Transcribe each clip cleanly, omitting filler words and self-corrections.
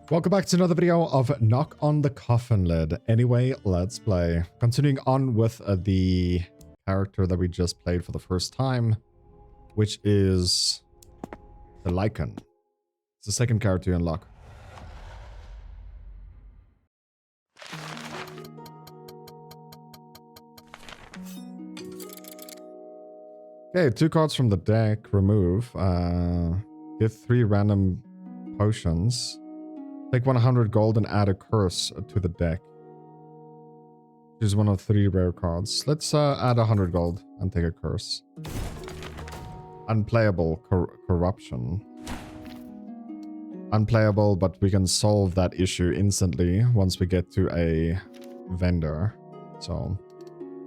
Welcome back to another video of Knock on the Coffin lid. Anyway, let's play. Continuing on with the character that we just played for the first time, which is the Lycan. It's the second character you unlock. Okay, 2 cards from the deck. Remove. Give 3 random potions. Take 100 gold and add a curse to the deck. Choose one of 3 rare cards. Let's add 100 gold and take a curse. Unplayable. Corruption. Unplayable, but we can solve that issue instantly once we get to a vendor. So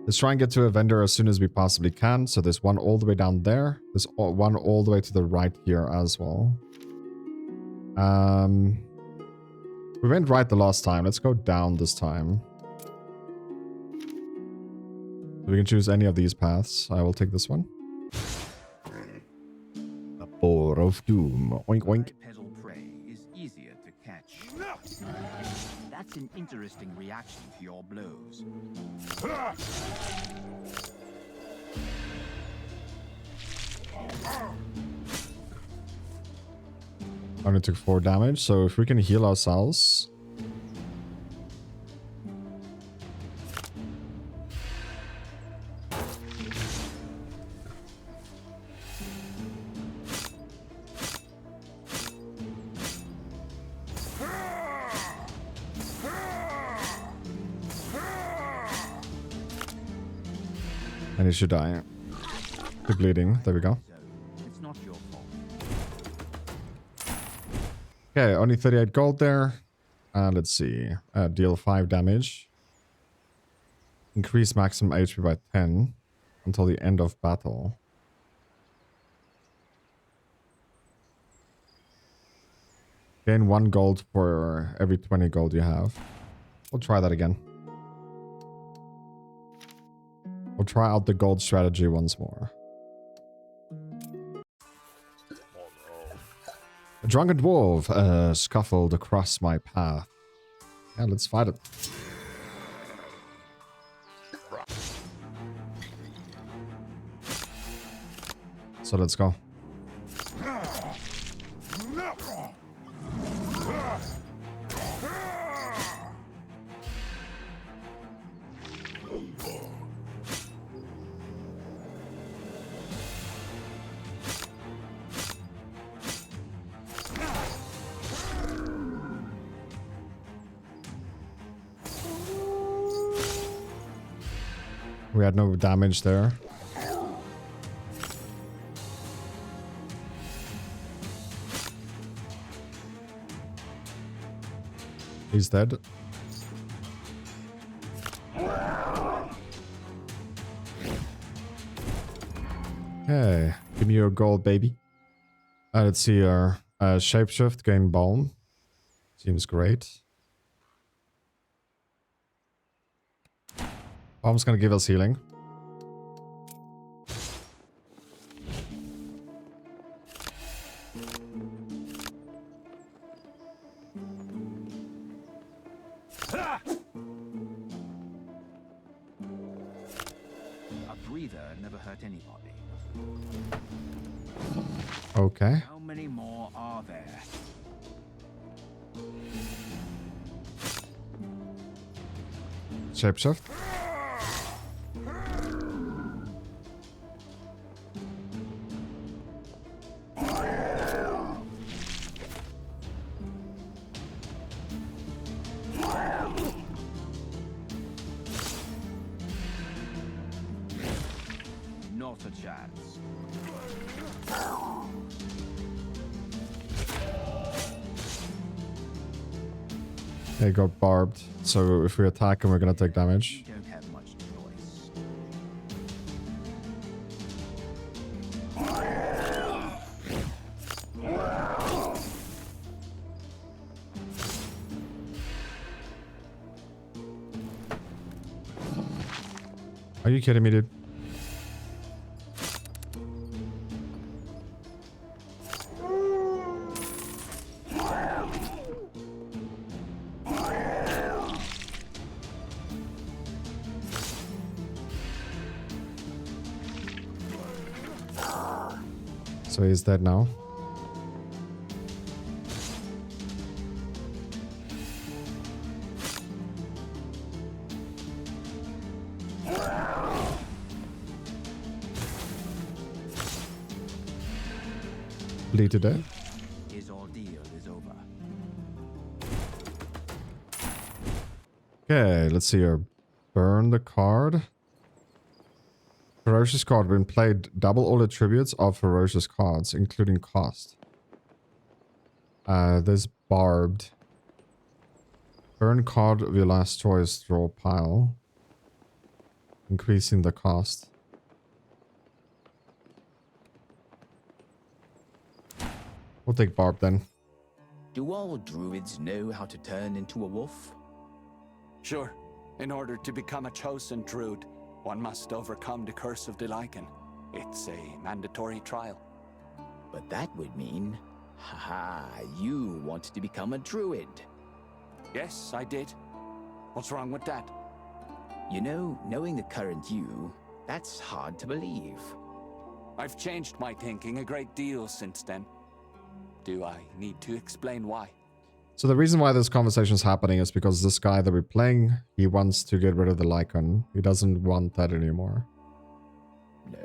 let's try and get to a vendor as soon as we possibly can. So there's one all the way down there. There's one all the way to the right here as well. We went right the last time. Let's go down this time. We can choose any of these paths. I will take this one. A Boar of Doom. Oink oink. Pedal prey is easier to catch. That's an interesting reaction to your blows. Only took 4 damage, so if we can heal ourselves. And he should die. Keep bleeding. There we go. It's not your fault. Okay, only 38 gold there. Let's see. Deal 5 damage. Increase maximum HP by 10 until the end of battle. Gain 1 gold for every 20 gold you have. We'll try that again. We'll try out the gold strategy once more. A drunken dwarf scuffled across my path. Yeah, let's fight it. So let's go. We had no damage there. He's dead. Okay, give me your gold, baby. Let's see our shapeshift, gain balm. Seems great. Balm's gonna give us healing. A breather never hurt anybody. Okay. How many more are there? Shapeshift. Not a chance. They got barbed, so if we attack him, we're gonna take damage. We don't have much choice. Are you kidding me, dude? So he's dead now. Bleed to death. His ordeal is over. Okay, let's see here. Burn the card. Ferocious card. When played, double all attributes of ferocious cards, including cost. There's barbed. Burn card of your last choice. Draw pile. Increasing the cost. We'll take barb then. Do all druids know how to turn into a wolf? Sure. In order to become a chosen druid, one must overcome the curse of the lichen. It's a mandatory trial. But that would mean, haha, you want to become a druid. Yes, I did. What's wrong with that? You know, knowing the current you, that's hard to believe. I've changed my thinking a great deal since then. Do I need to explain why? So the reason why this conversation is happening is because this guy that we're playing, he wants to get rid of the Lycan. He doesn't want that anymore.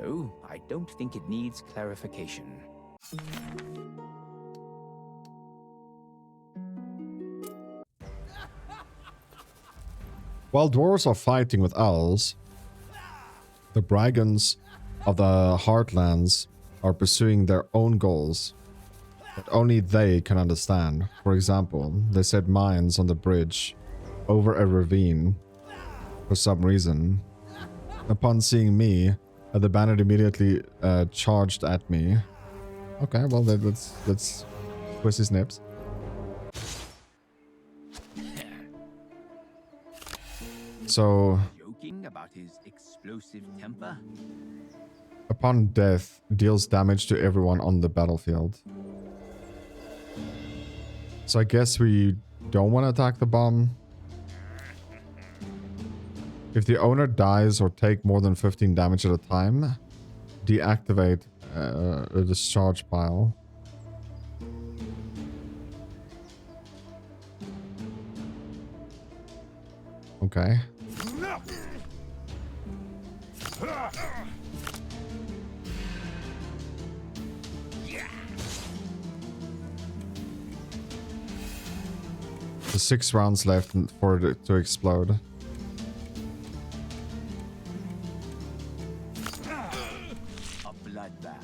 No, I don't think it needs clarification. While dwarves are fighting with owls, the brigands of the Heartlands are pursuing their own goals that only they can understand. For example, they set mines on the bridge over a ravine for some reason. Upon seeing me, the bandit immediately charged at me. Okay, well then let's twist his nips. So, Joking about his explosive temper? upon death, deals damage to everyone on the battlefield. So I guess we don't want to attack the bomb. If the owner dies or take more than 15 damage at a time, deactivate a discharge pile. Okay. There's 6 rounds left for it to explode. A bloodbath.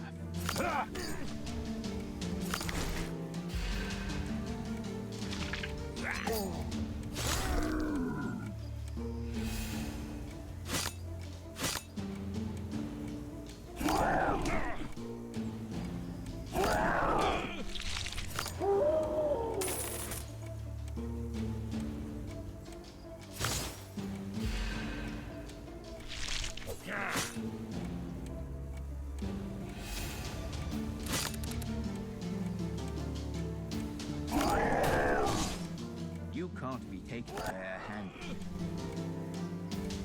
You can't be taken bare-handed.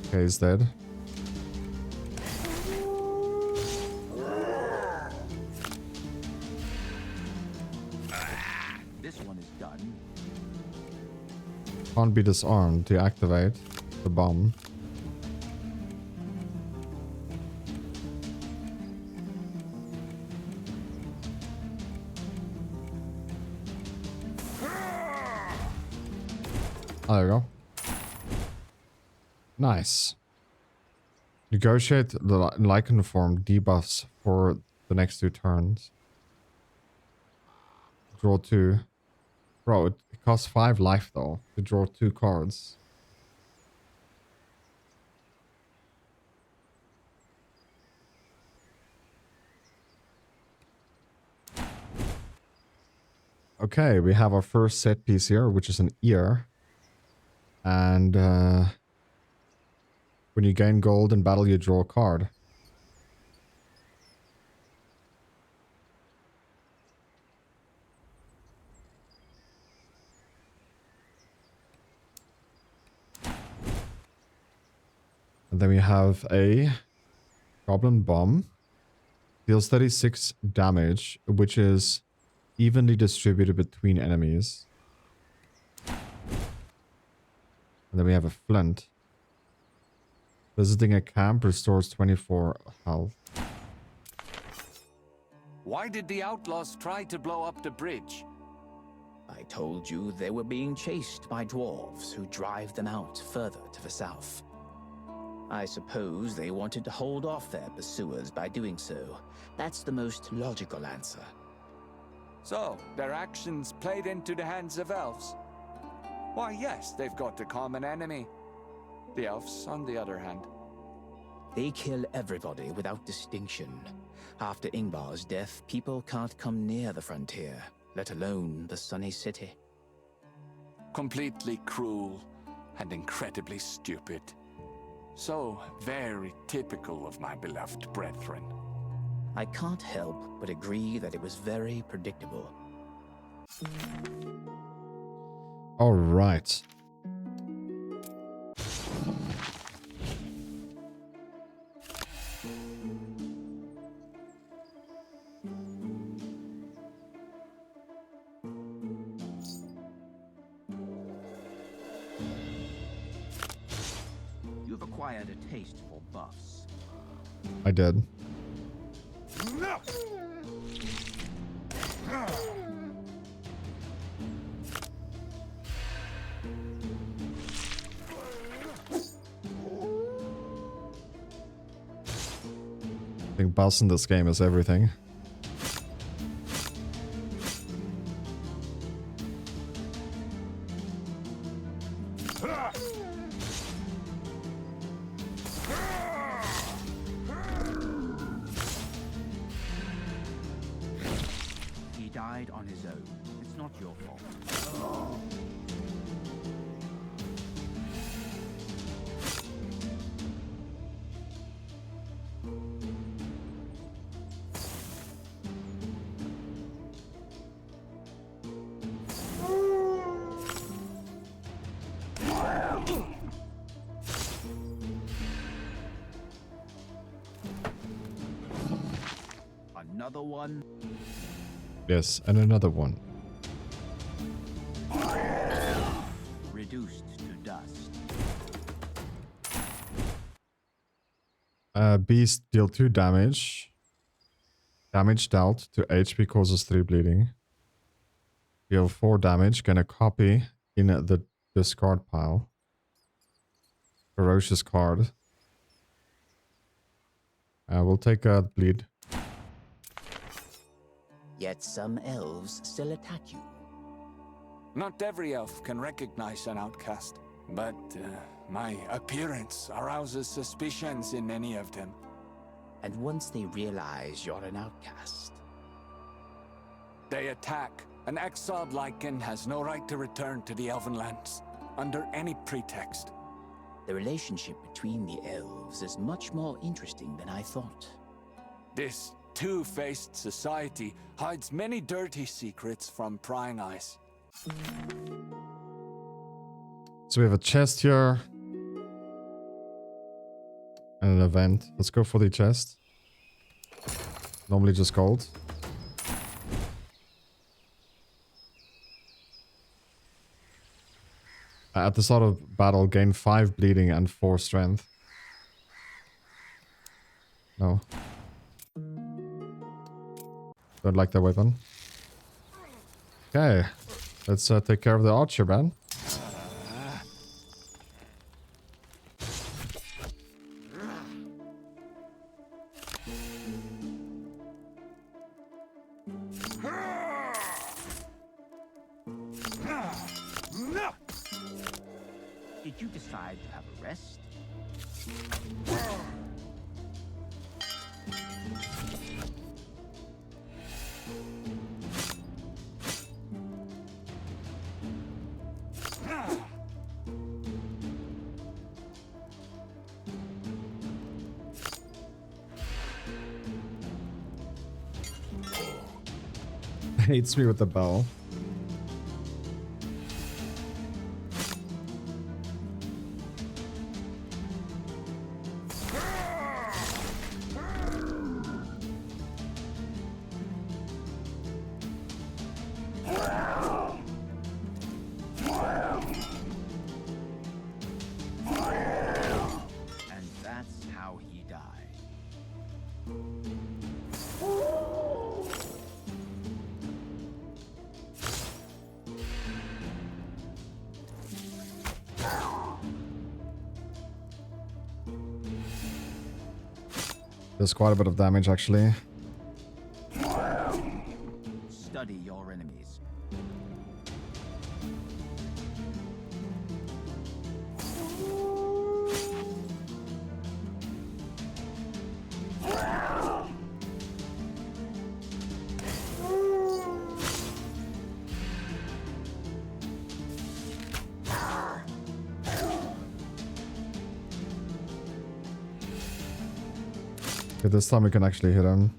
Okay, he's dead. This one is done. Can't be disarmed. Deactivate the bomb. Oh, there we go. Nice. Negotiate the Lycan form debuffs for the next 2 turns. Draw 2. Bro, it costs 5 life though to draw 2 cards. Okay, we have our first set piece here, which is an ear. And when you gain gold in battle, you draw a card. And then we have a goblin bomb. Deals 36 damage, which is evenly distributed between enemies. And then we have a flint. Visiting a camp restores 24 health. Why did the outlaws try to blow up the bridge? I told you they were being chased by dwarves who drive them out further to the south. I suppose they wanted to hold off their pursuers by doing so. That's the most logical answer. So, their actions played into the hands of elves? Why, yes, they've got a common enemy. The elves, on the other hand. They kill everybody without distinction. After Ingvar's death, people can't come near the frontier, let alone the Sunny City. Completely cruel and incredibly stupid. So very typical of my beloved brethren. I can't help but agree that it was very predictable. All right. You've acquired a taste for buffs. I did. I think boss in this game is everything. He died on his own. It's not your fault. Another one. Yes, and another one. Reduced to dust. Beast deal 2 damage. Damage dealt to HP causes 3 bleeding. Deal 4 damage. Get a copy in the discard pile. Ferocious card. We'll take a bleed. Yet some elves still attack you. Not every elf can recognize an outcast, but my appearance arouses suspicions in many of them. And once they realize you're an outcast, They attack. An exiled Lycan has no right to return to the Elven lands, under any pretext. the relationship between the elves is much more interesting than I thought. This two-faced society hides many dirty secrets from prying eyes. So we have a chest here. And an event. Let's go for the chest. Normally just gold. At the start of battle, gain 5 bleeding and 4 strength. No. Don't like that weapon. Okay. Let's take care of the archer, man. Did you decide to have a rest? Hates me with the bow. There's quite a bit of damage actually. Study your enemies. Okay, this time we can actually hit him.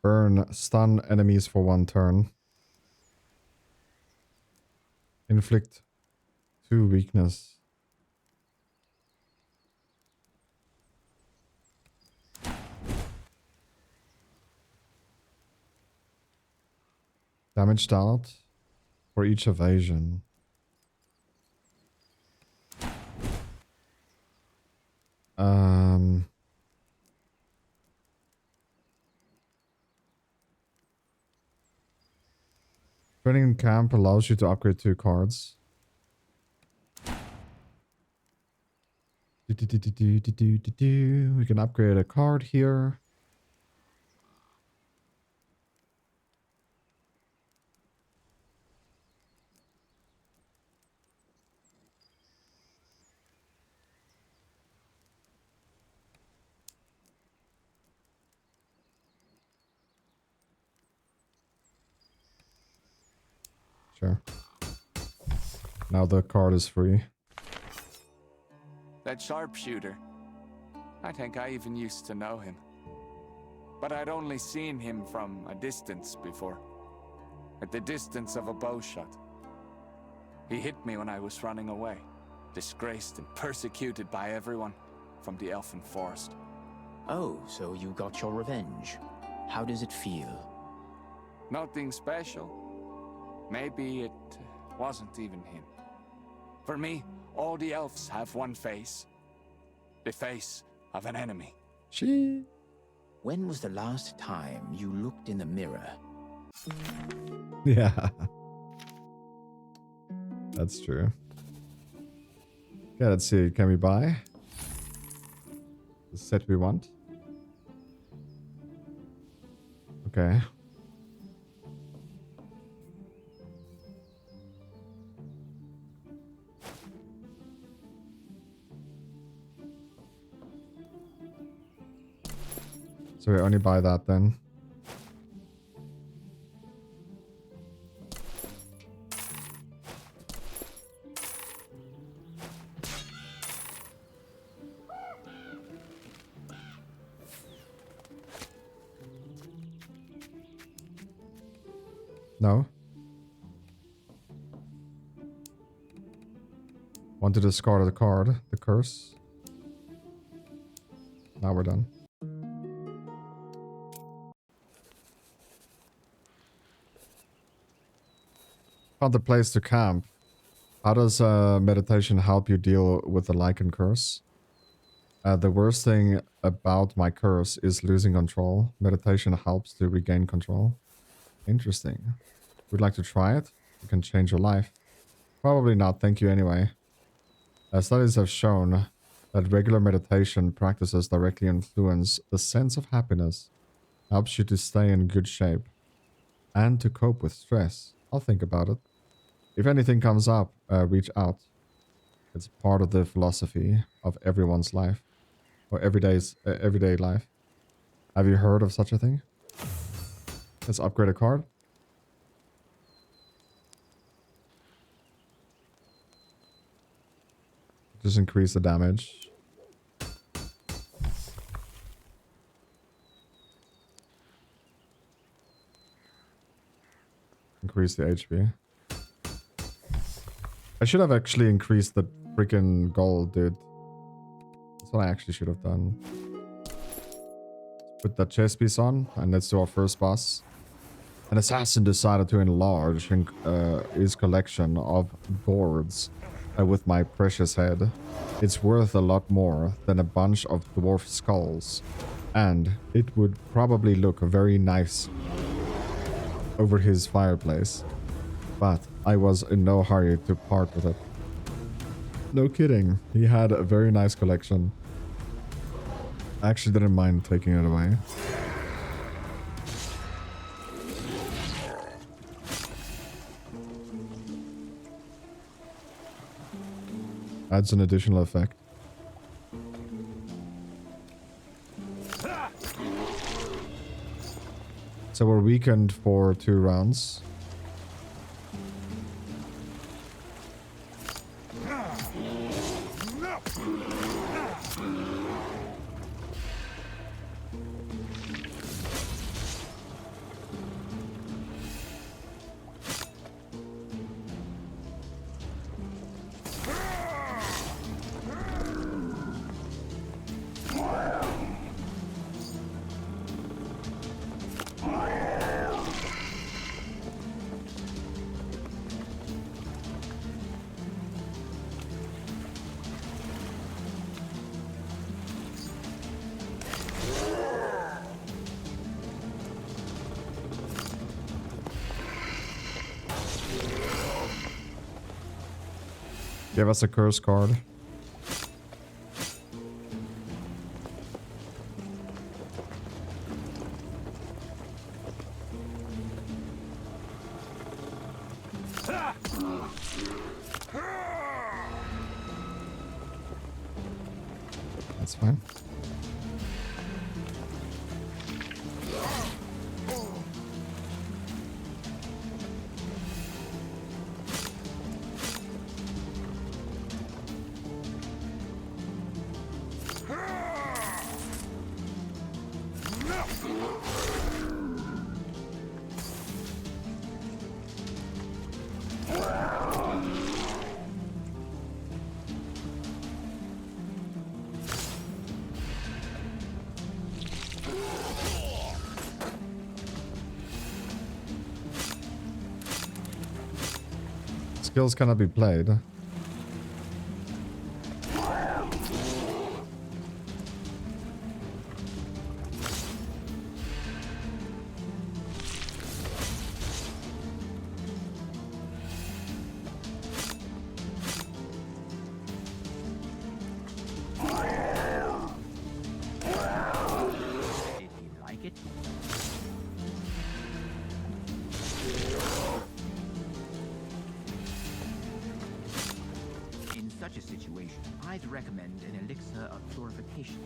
Burn, stun enemies for 1 turn. Inflict 2 weakness. Damage dealt for each evasion. Training in camp allows you to upgrade 2 cards. We can upgrade a card here. Sure. Now the card is free. That sharpshooter. I think I even used to know him. But I'd only seen him from a distance before. At the distance of a bowshot. He hit me when I was running away. Disgraced and persecuted by everyone from the Elfin Forest. Oh, so you got your revenge. How does it feel? Nothing special. Maybe it wasn't even him. For me, all the elves have one face. The face of an enemy. When was the last time you looked in the mirror? Yeah. That's true. Okay, let's see. Can we buy the set we want? Okay. So we only buy that then. No. Want to discard the card, the curse. Now we're done. Found the place to camp. How does meditation help you deal with the Lycan curse? The worst thing about my curse is losing control. Meditation helps to regain control. Interesting. Would like to try it? It can change your life. Probably not, thank you anyway. Studies have shown that regular meditation practices directly influence the sense of happiness, helps you to stay in good shape, and to cope with stress. I'll think about it. If anything comes up, reach out. It's part of the philosophy of everyone's life, or everyday life. Have you heard of such a thing? Let's upgrade a card. Just increase the damage. Increase the HP. I should have actually increased the freaking gold, dude. That's what I actually should have done. Put that chest piece on, and let's do our first boss. An assassin decided to enlarge his collection of gourds with my precious head. It's worth a lot more than a bunch of dwarf skulls, and it would probably look very nice over his fireplace. but I was in no hurry to part with it. No kidding. He had a very nice collection. I actually didn't mind taking it away. Adds an additional effect. So we're weakened for 2 rounds. Give us a curse card. That's fine. Skills cannot be played. Such a situation, I'd recommend an elixir of purification.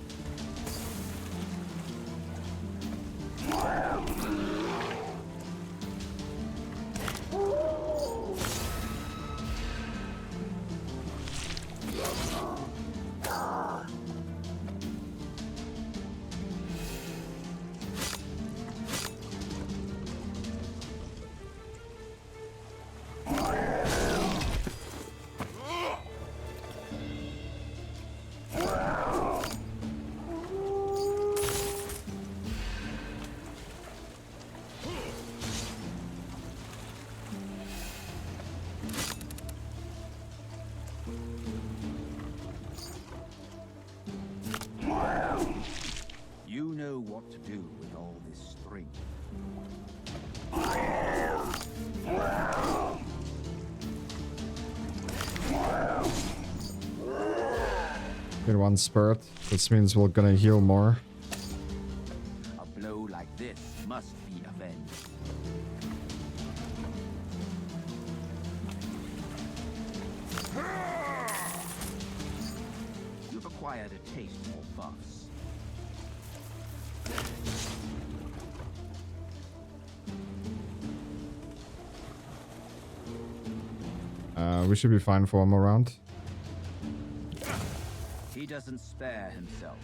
You know what to do with all this string. Get 1 spirit. This means we're gonna heal more. A blow like this must be avenged. You've acquired a taste for buffs. We should be fine for 1 more round. He doesn't spare himself.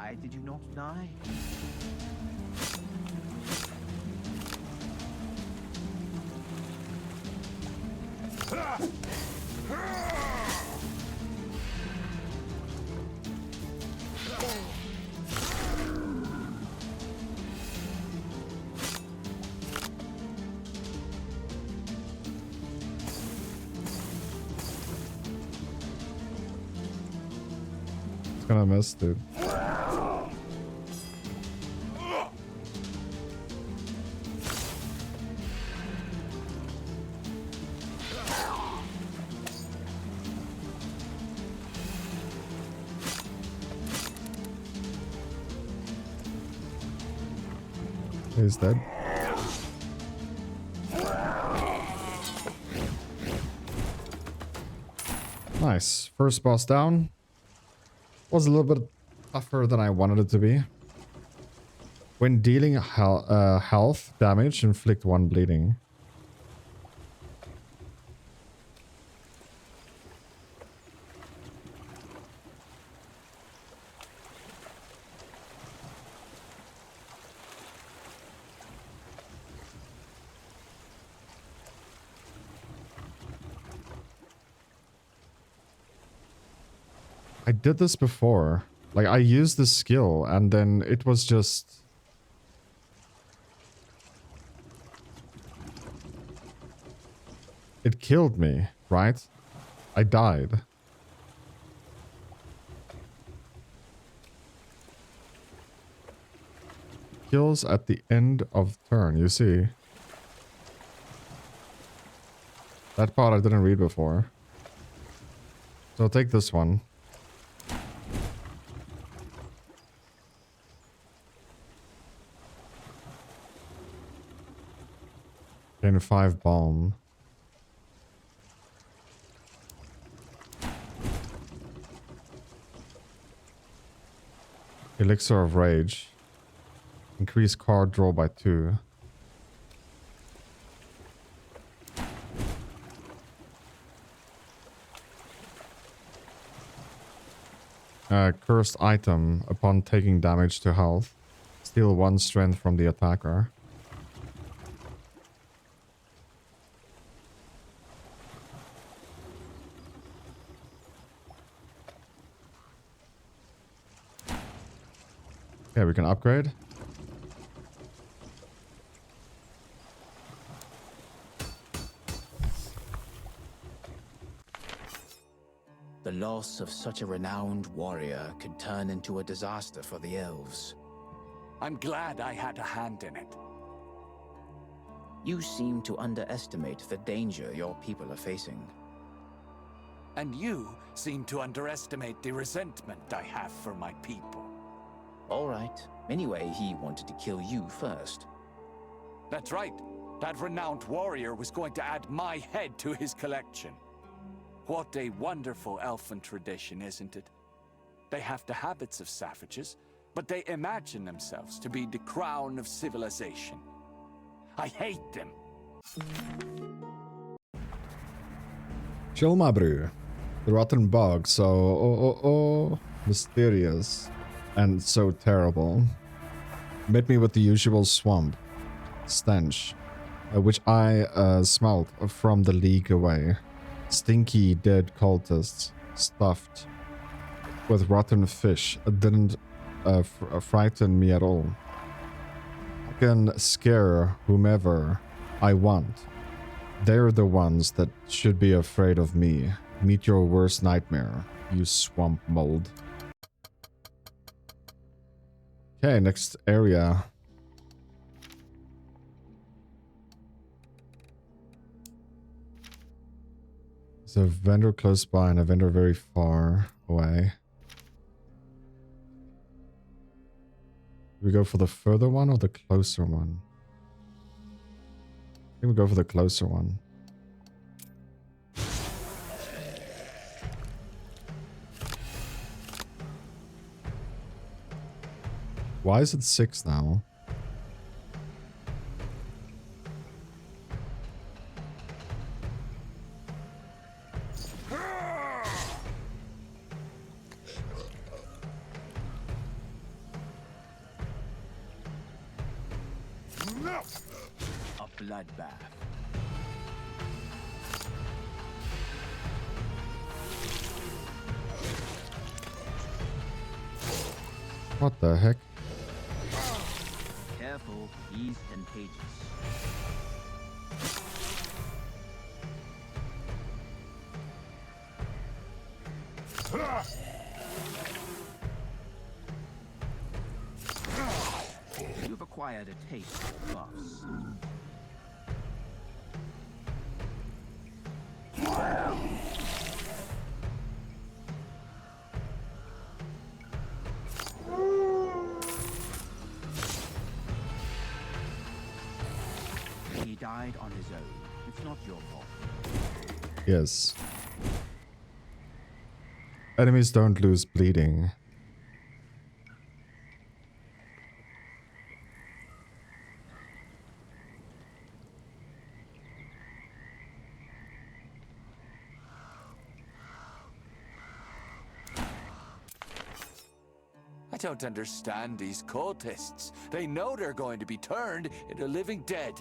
Why did you not die? It's gonna miss, dude. He's dead. Nice. First boss down. Was a little bit tougher than I wanted it to be. When dealing health damage, inflict 1 bleeding. I did this before. Like, I used this skill and then it was just... It killed me, right? I died. Kills at the end of turn, you see. That part I didn't read before. So I'll take this one. Gain 5 bomb. Elixir of Rage. Increase card draw by 2. Cursed item. Upon taking damage to health, steal 1 strength from the attacker. Okay, we can upgrade. The loss of such a renowned warrior could turn into a disaster for the elves. I'm glad I had a hand in it. You seem to underestimate the danger your people are facing. And you seem to underestimate the resentment I have for my people. All right. Anyway, he wanted to kill you first. That's right. That renowned warrior was going to add my head to his collection. What a wonderful elfin tradition, isn't it? They have the habits of savages, but they imagine themselves to be the crown of civilization. I hate them. Chill, my brew. The rotten bog, so mysterious and so terrible. Met me with the usual swamp stench, which I smelled from the league away. Stinky dead cultists stuffed with rotten fish didn't frighten me at all. I can scare whomever I want. They're the ones that should be afraid of me. Meet your worst nightmare, you swamp mold. Okay, next area. There's a vendor close by and a vendor very far away. Do we go for the further one or the closer one? I think we go for the closer one. Why is it 6 now? bloodbath. What the heck? Careful, he's contagious. You've acquired a taste for buffs. He died on his own. It's not your fault. Yes. Enemies don't lose bleeding. I don't understand these cultists. They know they're going to be turned into living dead.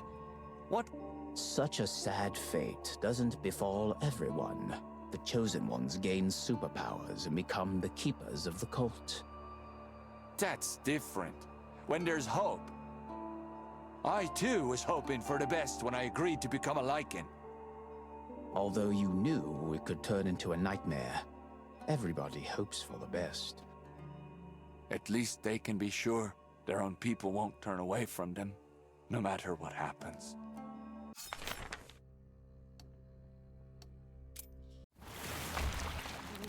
What? Such a sad fate doesn't befall everyone. The chosen ones gain superpowers and become the keepers of the cult. That's different. When there's hope. I too was hoping for the best when I agreed to become a Lycan. Although you knew it could turn into a nightmare, everybody hopes for the best. At least they can be sure their own people won't turn away from them, no matter what happens.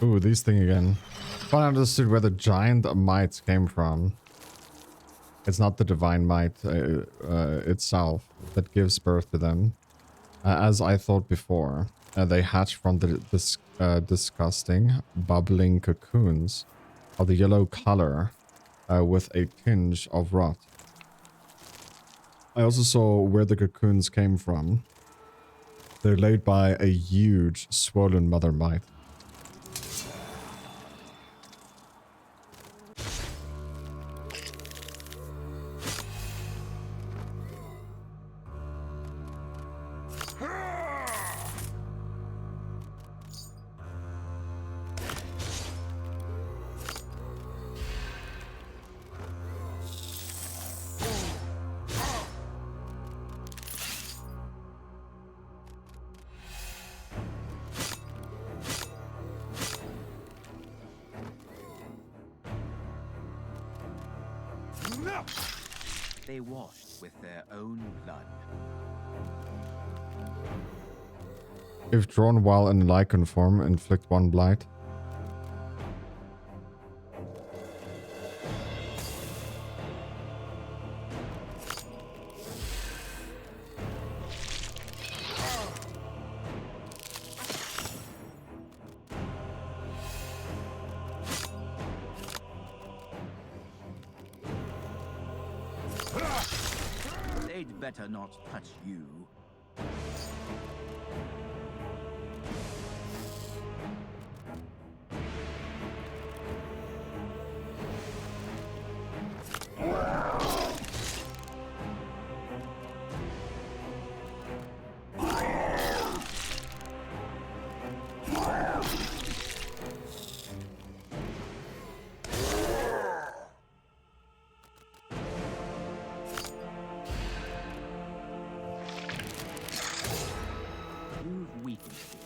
Ooh, these thing again. If I understood where the giant might came from. It's not the divine might itself that gives birth to them. As I thought before, they hatch from the disgusting, bubbling cocoons of the yellow color with a tinge of rot. I also saw where the cocoons came from. They're laid by a huge, swollen mother mite. They washed with their own blood. If drawn while in Lycan form, inflict 1 blight. They'd better not touch you. You've weakened it.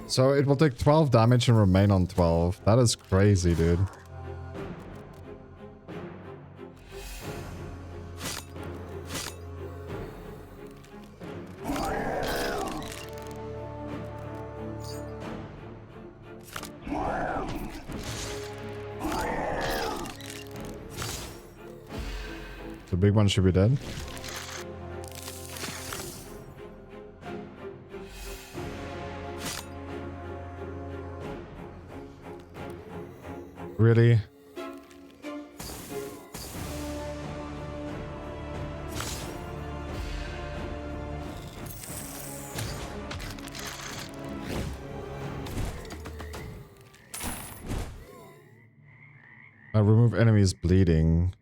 So it will take 12 damage and remain on 12. That is crazy, dude. The big one should be dead. Really? Remove enemies bleeding.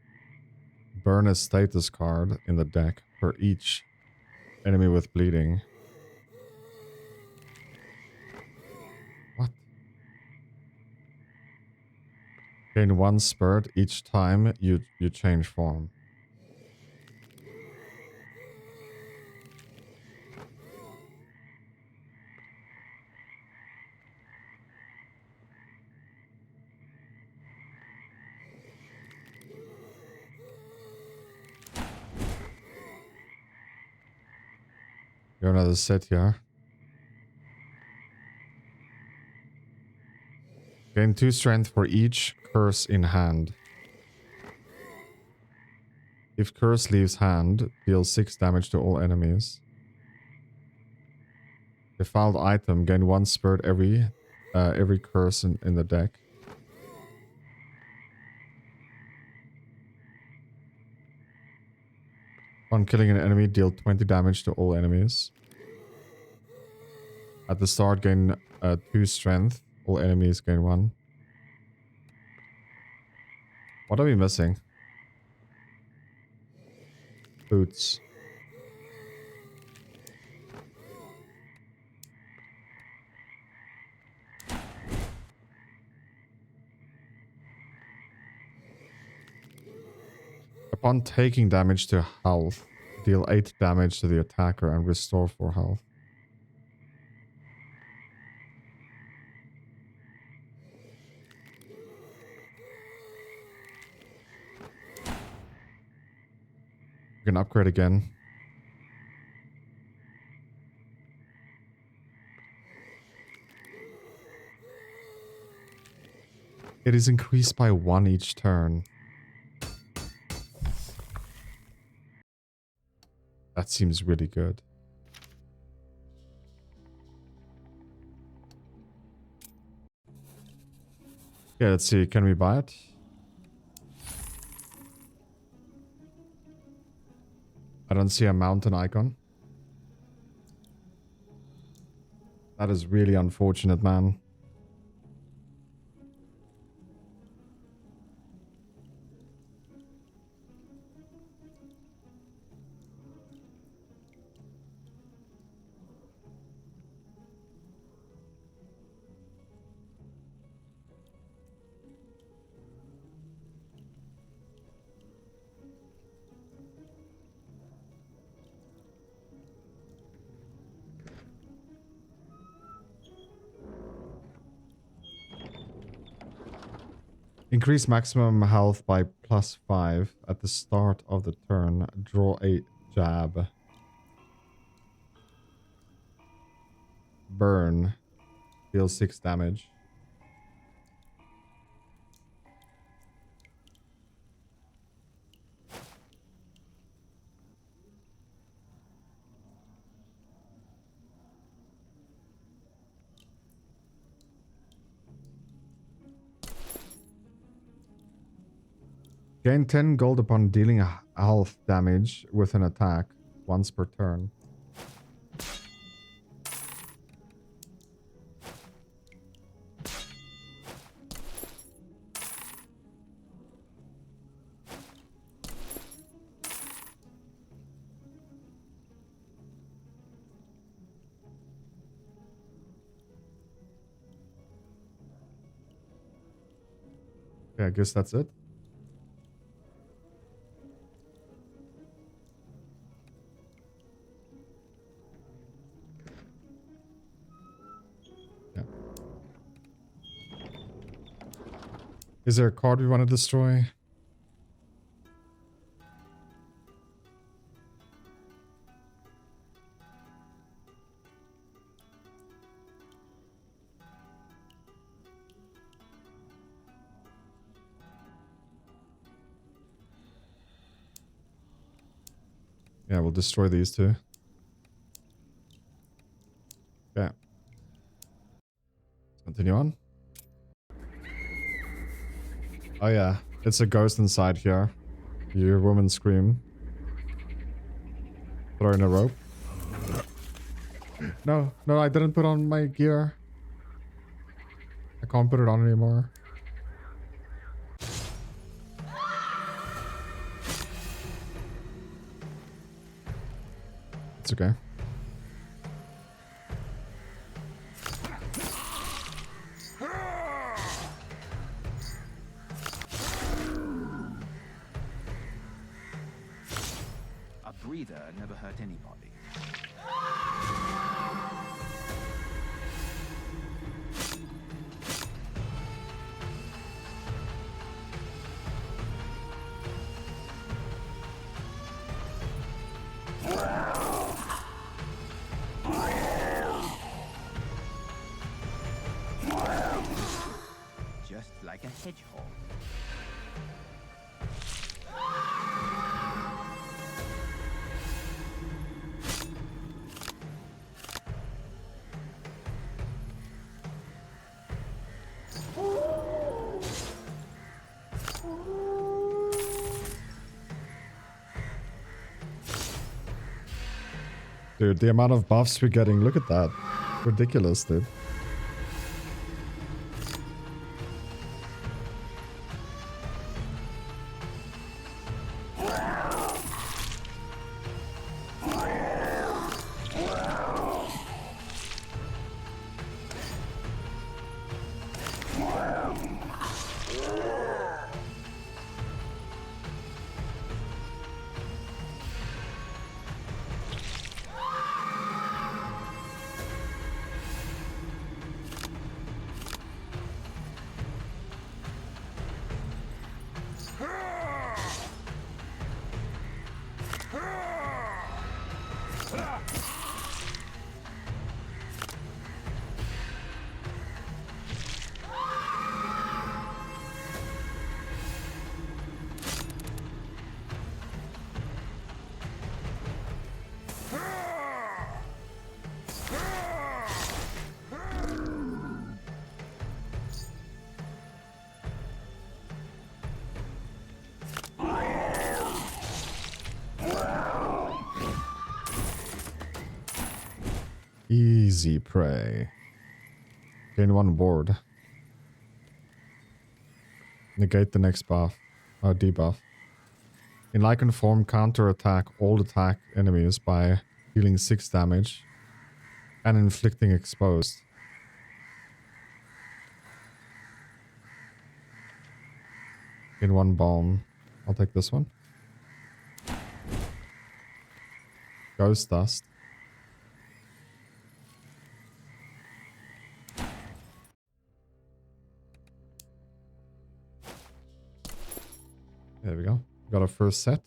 Burn a status card in the deck for each enemy with bleeding. What? Gain 1 spurt each time you change form. You're another set here. Gain 2 strength for each curse in hand. If curse leaves hand, deal 6 damage to all enemies. Defiled item, gain 1 spurt every curse in the deck. On killing an enemy, deal 20 damage to all enemies. At the start, gain 2 strength. All enemies gain 1. What are we missing? Boots. Upon taking damage to health, deal 8 damage to the attacker and restore 4 health. You can upgrade again. It is increased by 1 each turn. That seems really good. Yeah, let's see. Can we buy it? I don't see a mountain icon. That is really unfortunate, man. Increase maximum health by +5 at the start of the turn. Draw a jab. Burn. Deal 6 damage. Gain 10 gold upon dealing health damage with an attack once per turn. Okay, I guess that's it. Yeah. Is there a card we want to destroy? Yeah, we'll destroy these two. Okay. Let's continue on. Oh yeah, it's a ghost inside here. You hear woman scream. Throw in a rope. No, no, I didn't put on my gear. I can't put it on anymore. It's okay. A breather never hurt anybody. Just like a hedgehog. Dude, the amount of buffs we're getting, look at that. Ridiculous, dude. Easy prey. Gain 1 ward. Negate the next buff. Debuff. In Lycan form, counter-attack all attack enemies by dealing 6 damage and inflicting exposed. In 1 bomb. I'll take this one. Ghost Dust. There we go. Got our first set.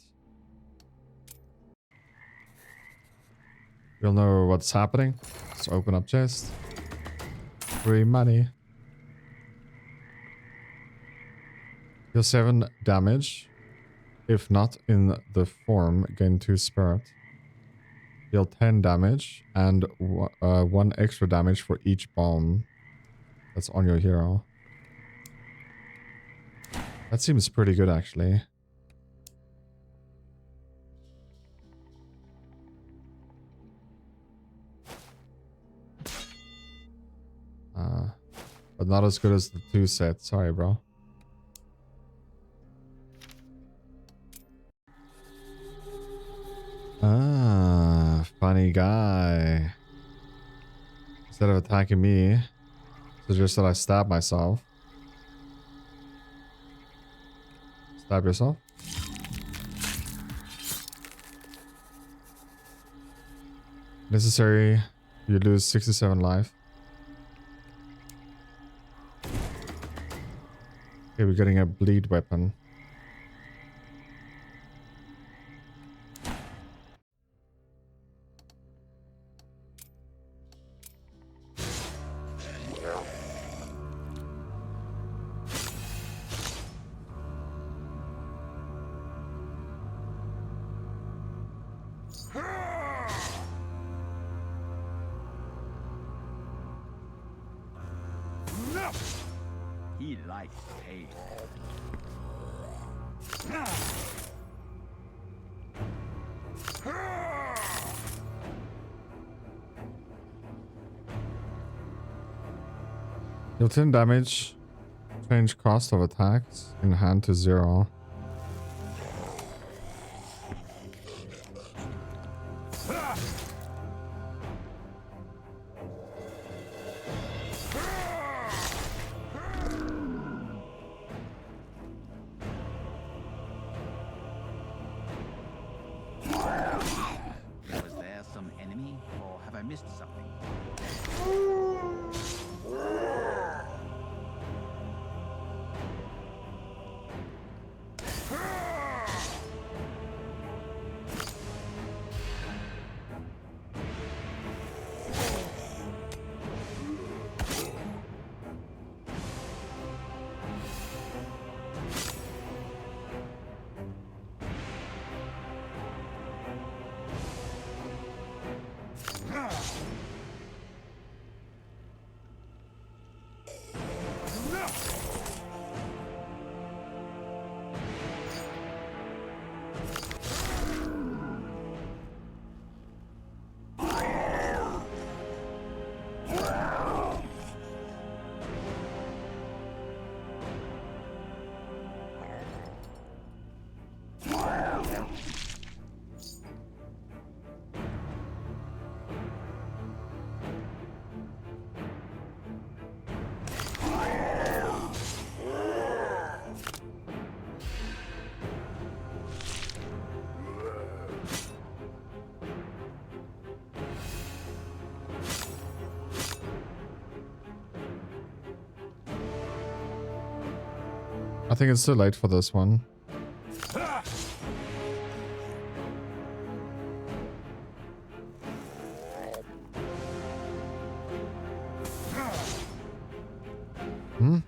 We'll know what's happening. Let's open up chest. Free money. Deal 7 damage. If not in the form, gain 2 spirit. Deal 10 damage and 1 extra damage for each bomb that's on your hero. That seems pretty good, actually. But not as good as the 2 set. Sorry, bro. Ah, funny guy. Instead of attacking me, suggested I stab myself. Stab yourself. Necessary. You lose 67 life. Okay, we're getting a bleed weapon. He likes pain. Deal 10 damage. Change cost of attacks in hand to 0. Was there some enemy, or have I missed something? I think it's too late for this one. Hmm?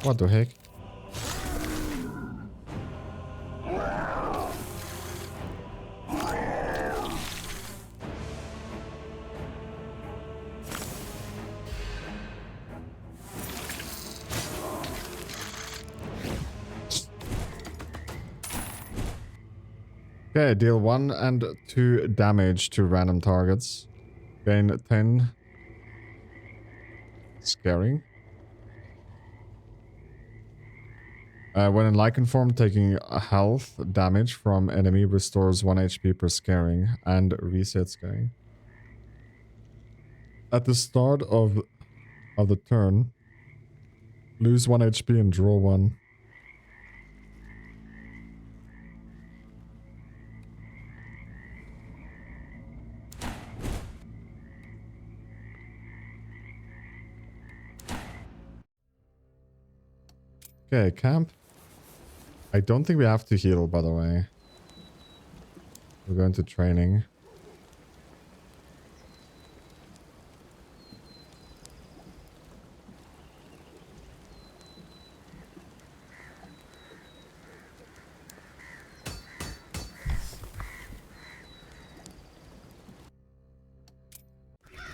What the heck? Okay, deal 1 and 2 damage to random targets. Gain 10 scaring. When in Lycan form, taking health damage from enemy restores 1 HP per scaring and resets scaring. At the start of the turn, lose 1 HP and draw 1. Okay, camp. I don't think we have to heal, by the way. We're going to training.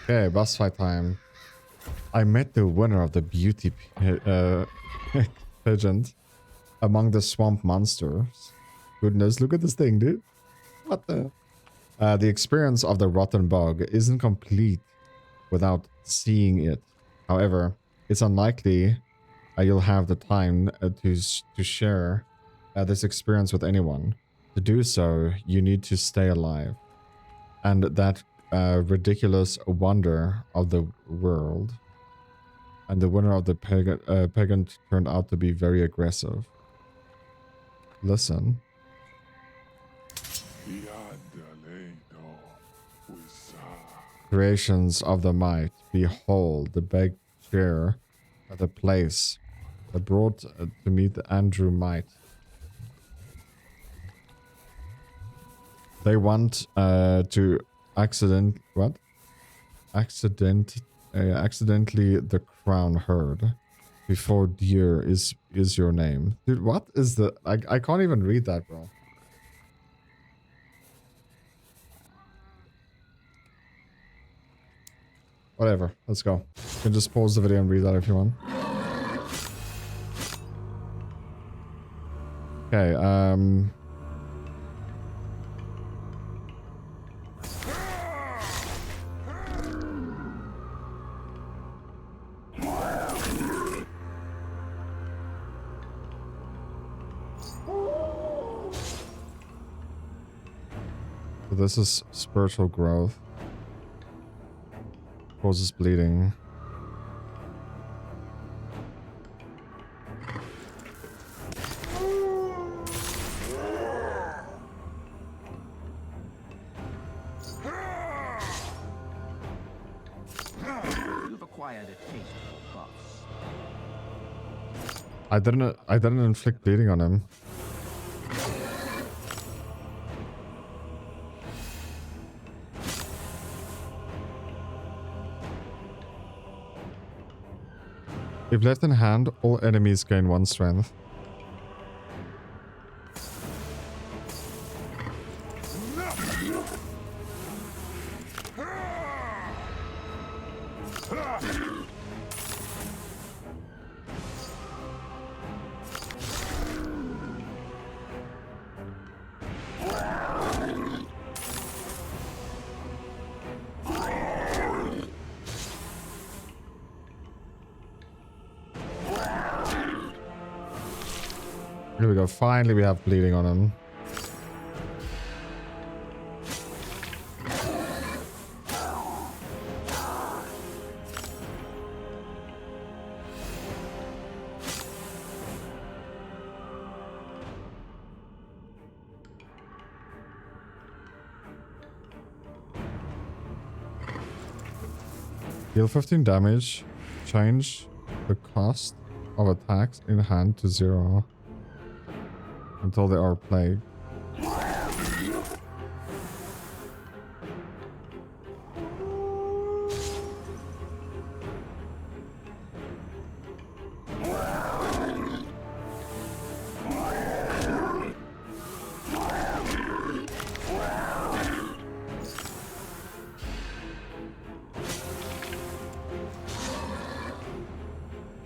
Okay, boss fight time. I met the winner of the beauty pageant among the swamp monsters. Goodness, look at this thing, dude. What the? The experience of the rotten bog isn't complete without seeing it. However, it's unlikely you'll have the time to share this experience with anyone. To do so, you need to stay alive. And that ridiculous wonder of the world. And the winner of the pageant turned out to be very aggressive. Listen. Creations of the might, behold the big chair at the place that brought to meet Andrew Might. They want to accidentally the crown heard before dear is your name. Dude, what is the I can't even read that, bro. Whatever, let's go. You can just pause the video and read that if you want. Okay, so this is spiritual growth. Causes bleeding. You've acquired a taste for buffs. I didn't inflict bleeding on him. If left in hand, all enemies gain 1 strength. Here we go. Finally, we have bleeding on him. Deal 15 damage. Change the cost of attacks in hand to 0 until they are plagued.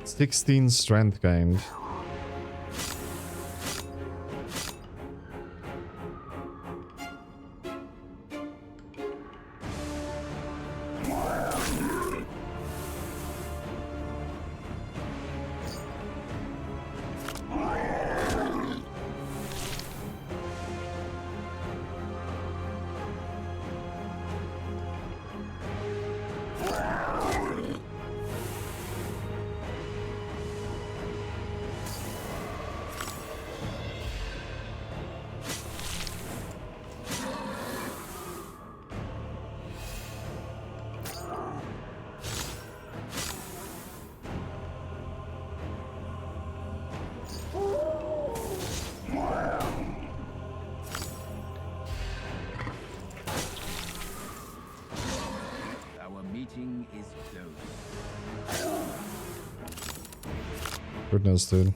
"16 strength gained." Is closed. Goodness, dude.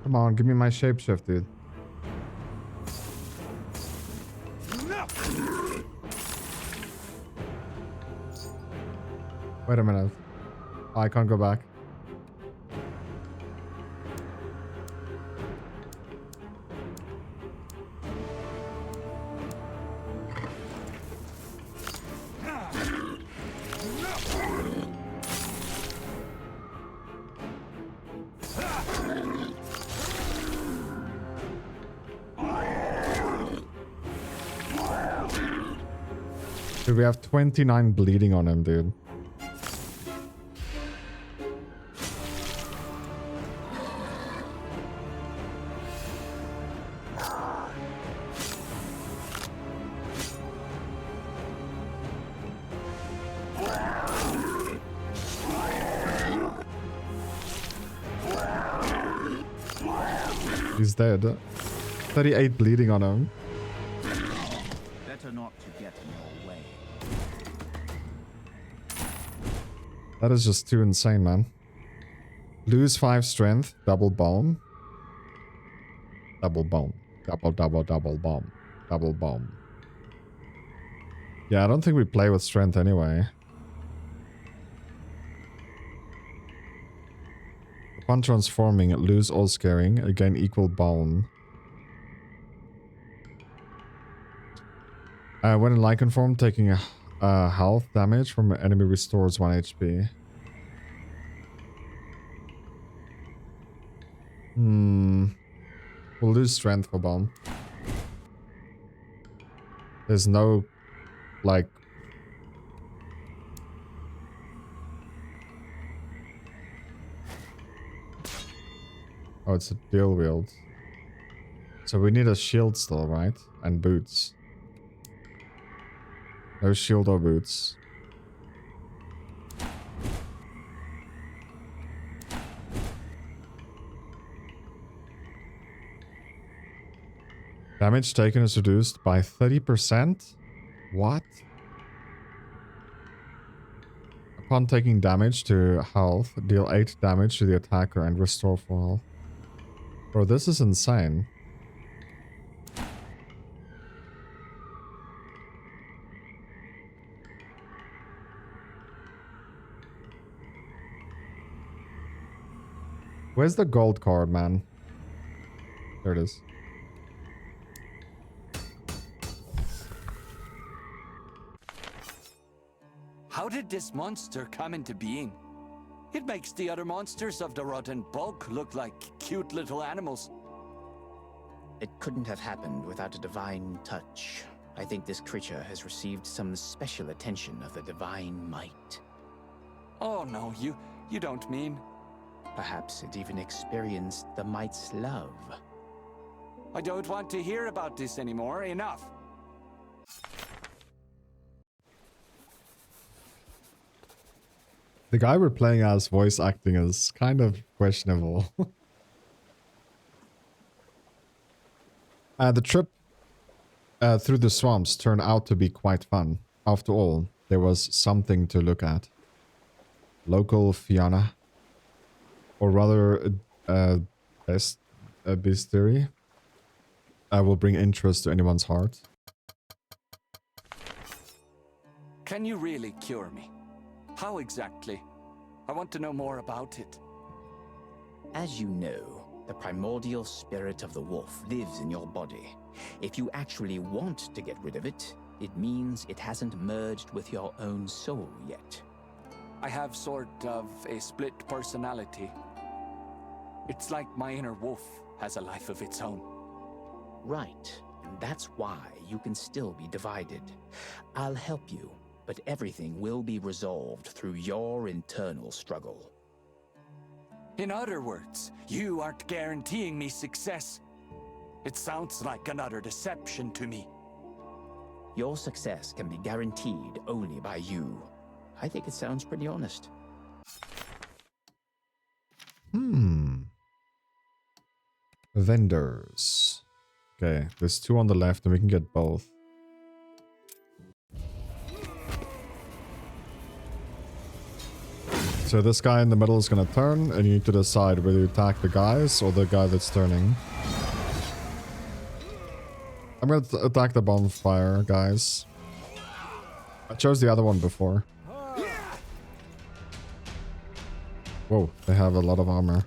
Come on, give me my shapeshift, dude. Wait a minute. Oh, I can't go back. Dude, we have 29 bleeding on him, dude. He's dead. 38 bleeding on him. Better not to get in your way. That is just too insane, man. Lose 5 strength, double bomb. Double bomb. Double bomb. Double bomb. Yeah, I don't think we play with strength anyway. Upon transforming, lose all scaring, again equal bone. When in Lycan form, taking a health damage from an enemy restores 1 HP. We'll lose strength for bomb. There's no, like... Oh, it's a dual wield. So we need a shield still, right? And boots. No shield or boots. Damage taken is reduced by 30%? What? Upon taking damage to health, deal 8 damage to the attacker and restore 4 health. Bro, this is insane. Where's the gold card, man? There it is. How did this monster come into being? It makes the other monsters of the rotten bulk look like cute little animals. It couldn't have happened without a divine touch. I think this creature has received some special attention of the divine might. Oh no, you don't mean... Perhaps it even experienced the might's love. I don't want to hear about this anymore. Enough. The guy we're playing as voice acting is kind of questionable. The trip through the swamps turned out to be quite fun. After all, there was something to look at. Local Fiona, or rather bestiary, will bring interest to anyone's heart. Can you really cure me? How exactly? I want to know more about it. As you know, the primordial spirit of the wolf lives in your body. If you actually want to get rid of it, it means it hasn't merged with your own soul yet. I have sort of a split personality. It's like my inner wolf has a life of its own. Right, and that's why you can still be divided. I'll help you, but everything will be resolved through your internal struggle. In other words, you aren't guaranteeing me success. It sounds like another deception to me. Your success can be guaranteed only by you. I think it sounds pretty honest. Vendors. Okay, there's 2 on the left and we can get both. So this guy in the middle is gonna turn, and you need to decide whether you attack the guys or the guy that's turning. I'm gonna attack the bonfire guys. I chose the other one before. Whoa, they have a lot of armor.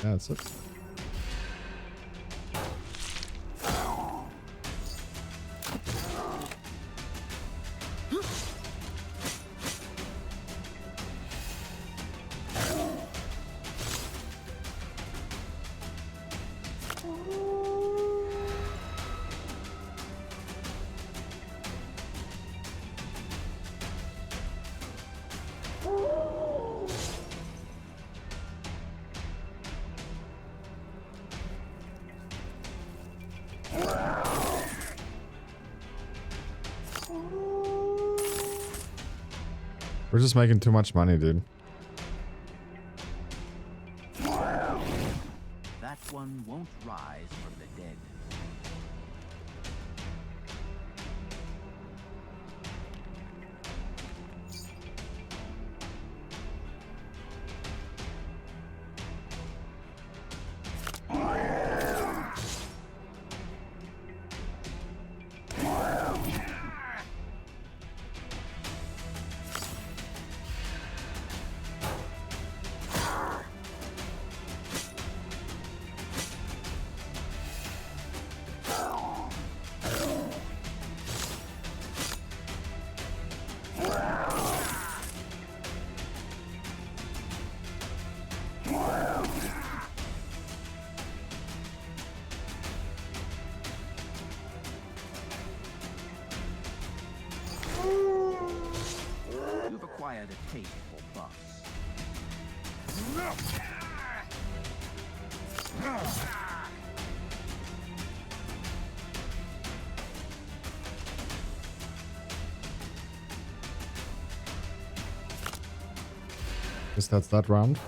Yeah, that's it. We're just making too much money, dude. That one won't rise from the dead. You've acquired a taste for plus. Guess that's that round.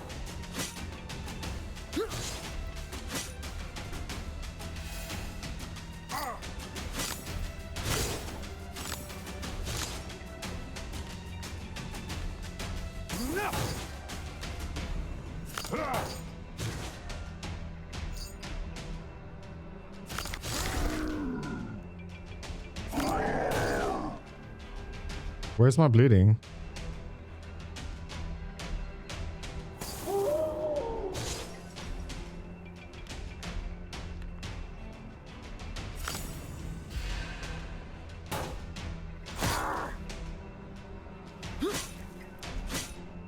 Where's my bleeding?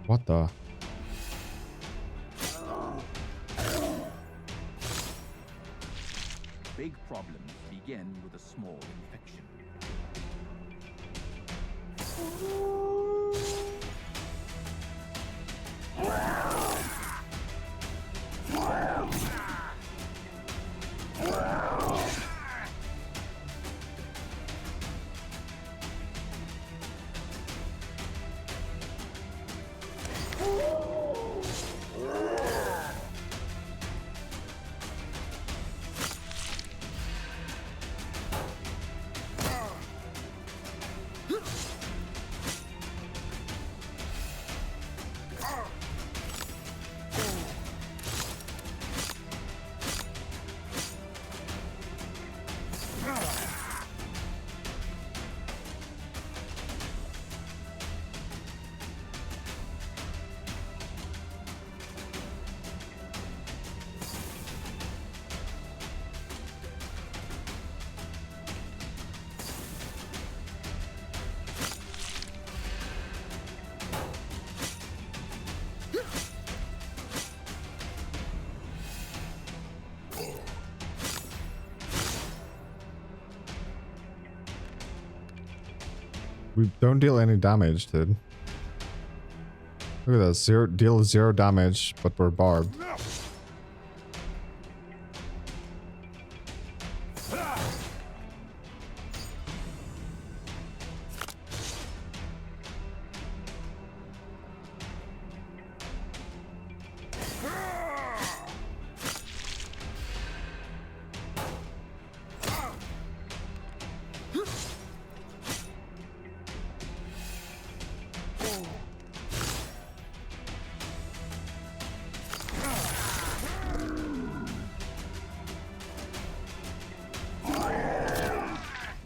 What the? Big problems begin with a small infection. We don't deal any damage, dude. Look at this. Deal zero damage, but we're barbed.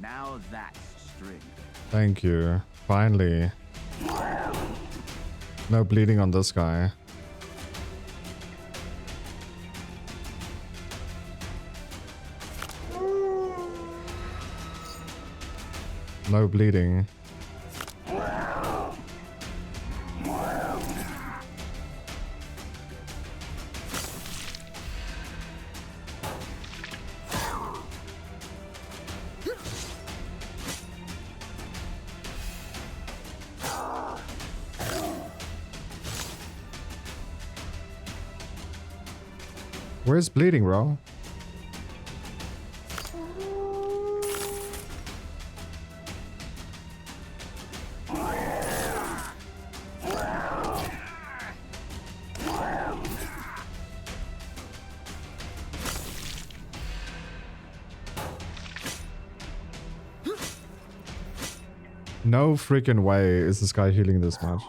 Now that's strength. Thank you. Finally. No bleeding on this guy. No bleeding. Where's bleeding, bro? No freaking way is this guy healing this much.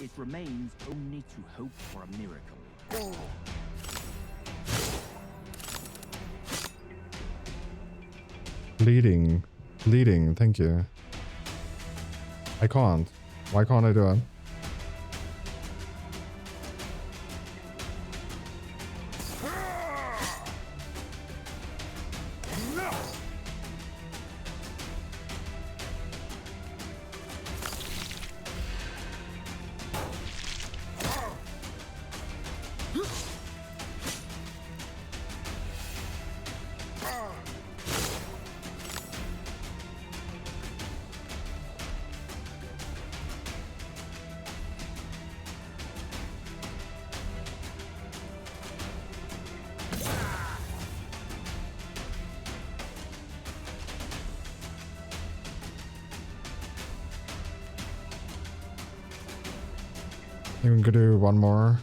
It remains only to hope for a miracle. Bleeding. Bleeding, thank you. I can't. Why can't I do it? I think we could do one more.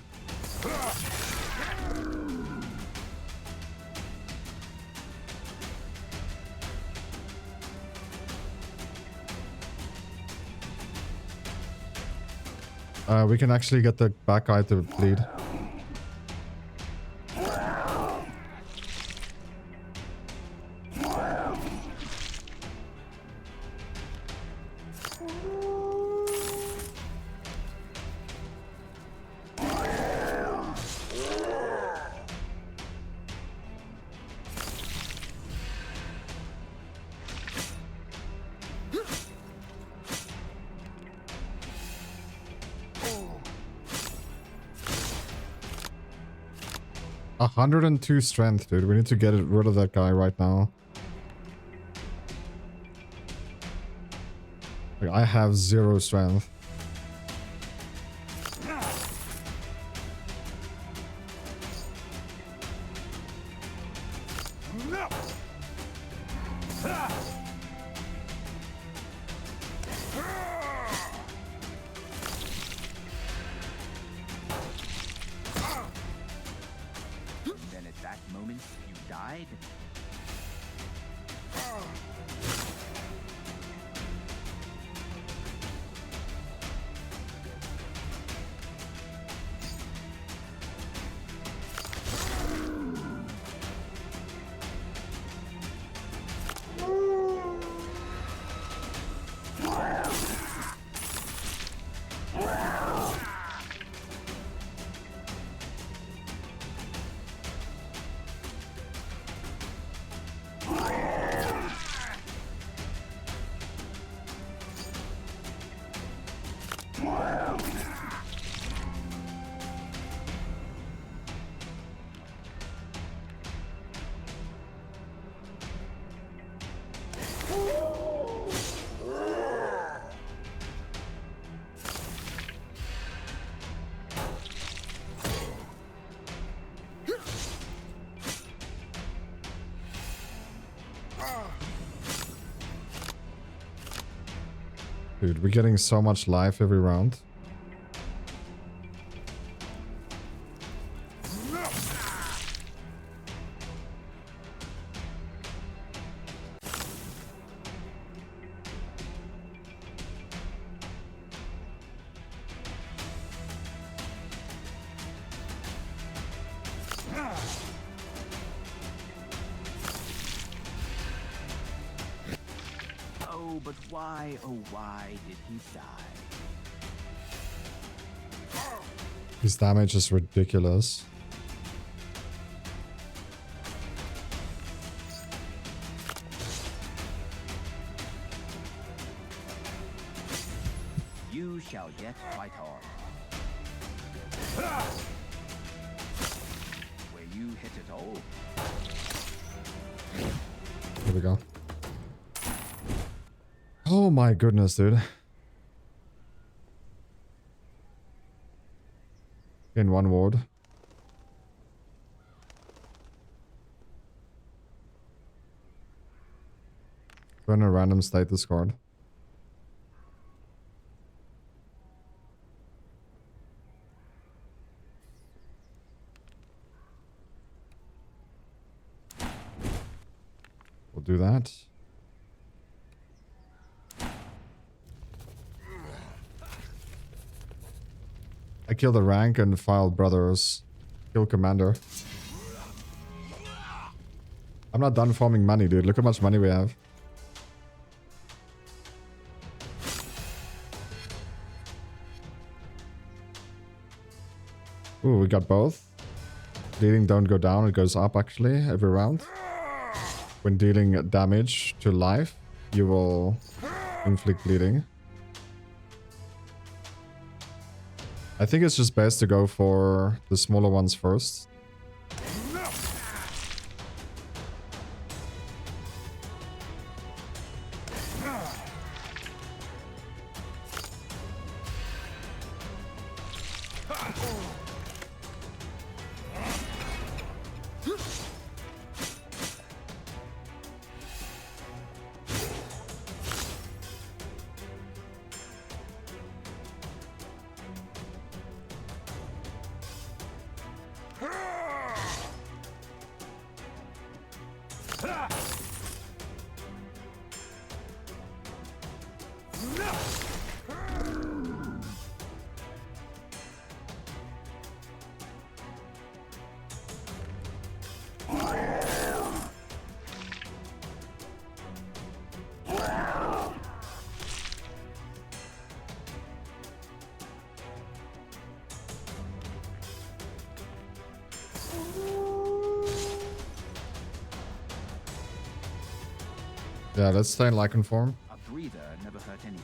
We can actually get the back guy to bleed. A 102 strength, dude. We need to get rid of that guy right now. Like, I have 0 strength. Dude, we're getting so much life every round. Oh, but why, oh why did he die? His damage is ridiculous. You shall yet fight on. Where you hit it all. Here we go. Oh my goodness, dude. In one ward. Run a random status card. We'll do that. I killed a rank and filed brothers. Kill commander. I'm not done farming money, dude. Look how much money we have. Ooh, we got both. Bleeding don't go down, it goes up actually every round. When dealing damage to life, you will inflict bleeding. I think it's just best to go for the smaller ones first. Yeah, let's stay in Lycan form. A breather never hurt anybody.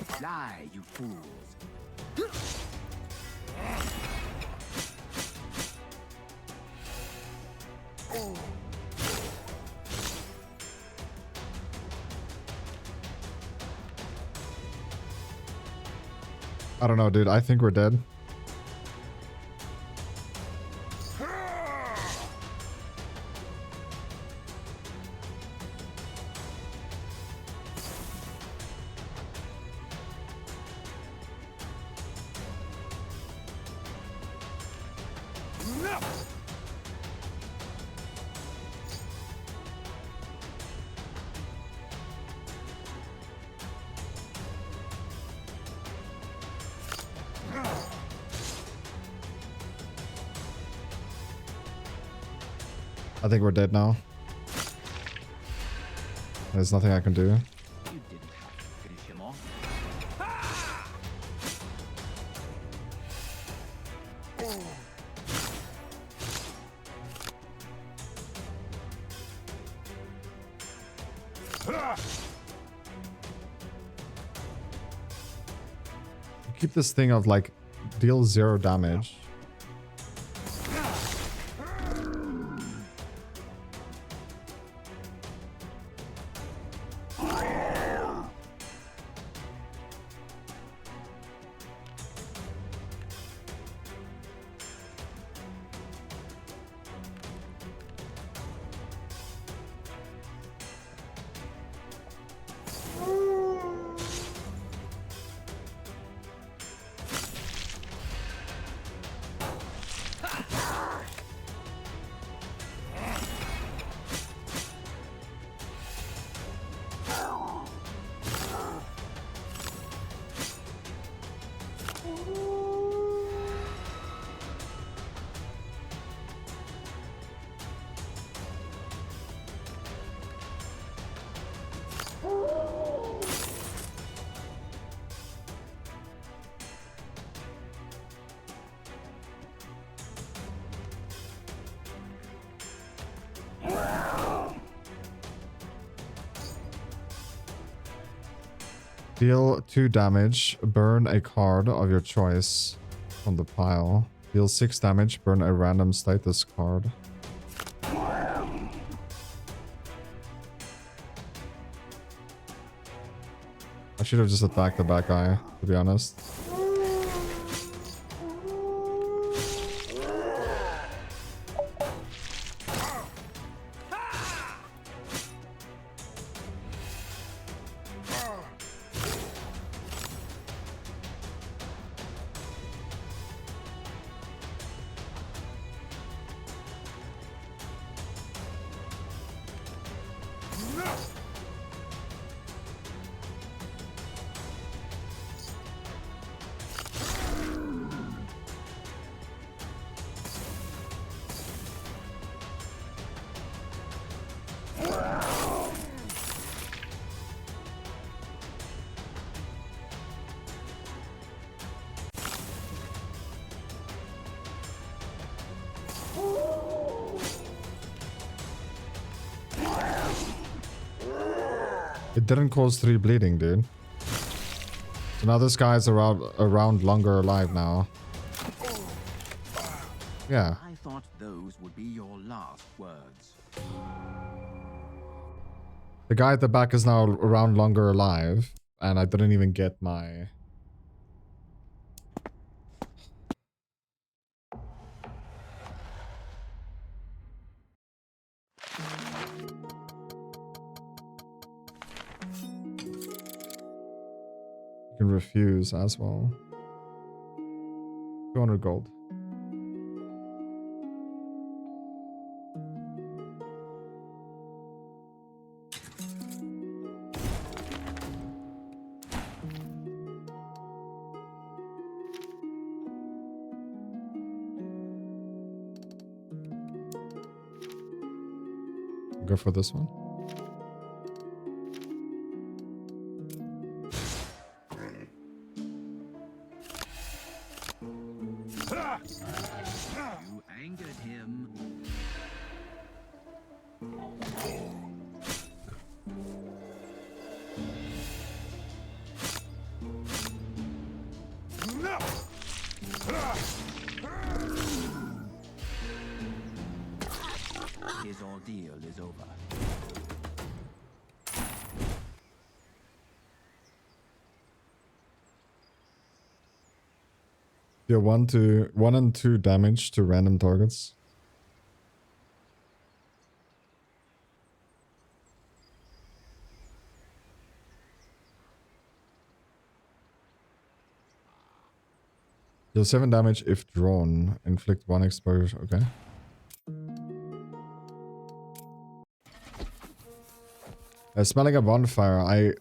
Fly, you fools. I don't know, dude. I think we're dead. Fly, you fools. I think we're dead now. There's nothing I can do. You didn't have to finish him off. Keep this thing of like deal 0 damage. Deal 2 damage, burn a card of your choice from the pile. Deal 6 damage, burn a random status card. I should have just attacked the bad guy, to be honest. It didn't cause 3 bleeding, dude. So now this guy's around longer alive now. Yeah. I thought those would be your last words. The guy at the back is now around longer alive, and I didn't even get my... You can refuse as well. 200 gold. Go for this one. You angered him. His ordeal is over. Deal 1 and 2 damage to random targets. Deal 7 damage if drawn. Inflict 1 exposure. Okay. Smelling a bonfire, I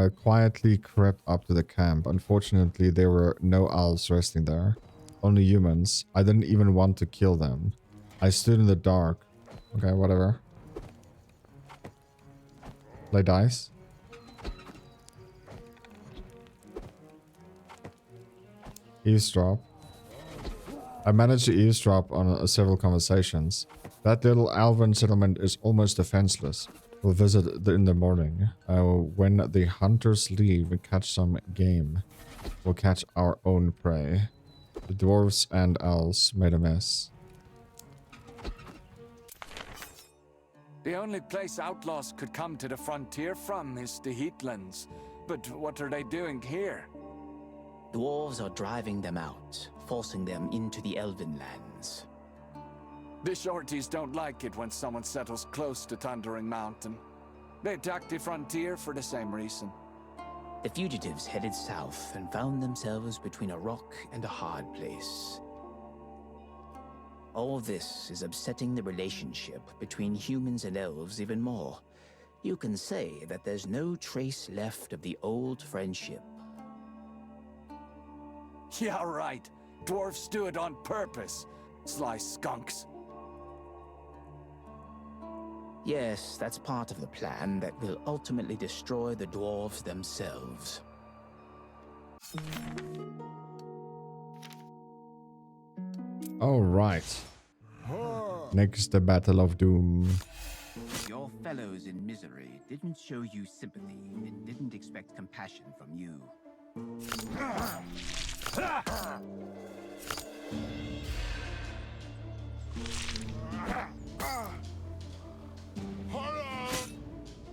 quietly crept up to the camp. Unfortunately, there were no owls resting there. Only humans. I didn't even want to kill them. I stood in the dark, Okay, whatever. Play dice. Eavesdrop. I managed to eavesdrop on several conversations. That little Alvin settlement is almost defenseless. We'll visit in the morning. When the hunters leave and catch some game, we'll catch our own prey. The dwarves and elves made a mess. The only place outlaws could come to the frontier from is the heatlands. But what are they doing here? Dwarves are driving them out, forcing them into the elven lands. The shorties don't like it when someone settles close to Thundering Mountain. They attack the frontier for the same reason. The fugitives headed south and found themselves between a rock and a hard place. All this is upsetting the relationship between humans and elves even more. You can say that there's no trace left of the old friendship. Yeah, right. Dwarves do it on purpose. Sly skunks. Yes, that's part of the plan that will ultimately destroy the dwarves themselves. All right. Next, the Battle of Doom. Your fellows in misery didn't show you sympathy and didn't expect compassion from you.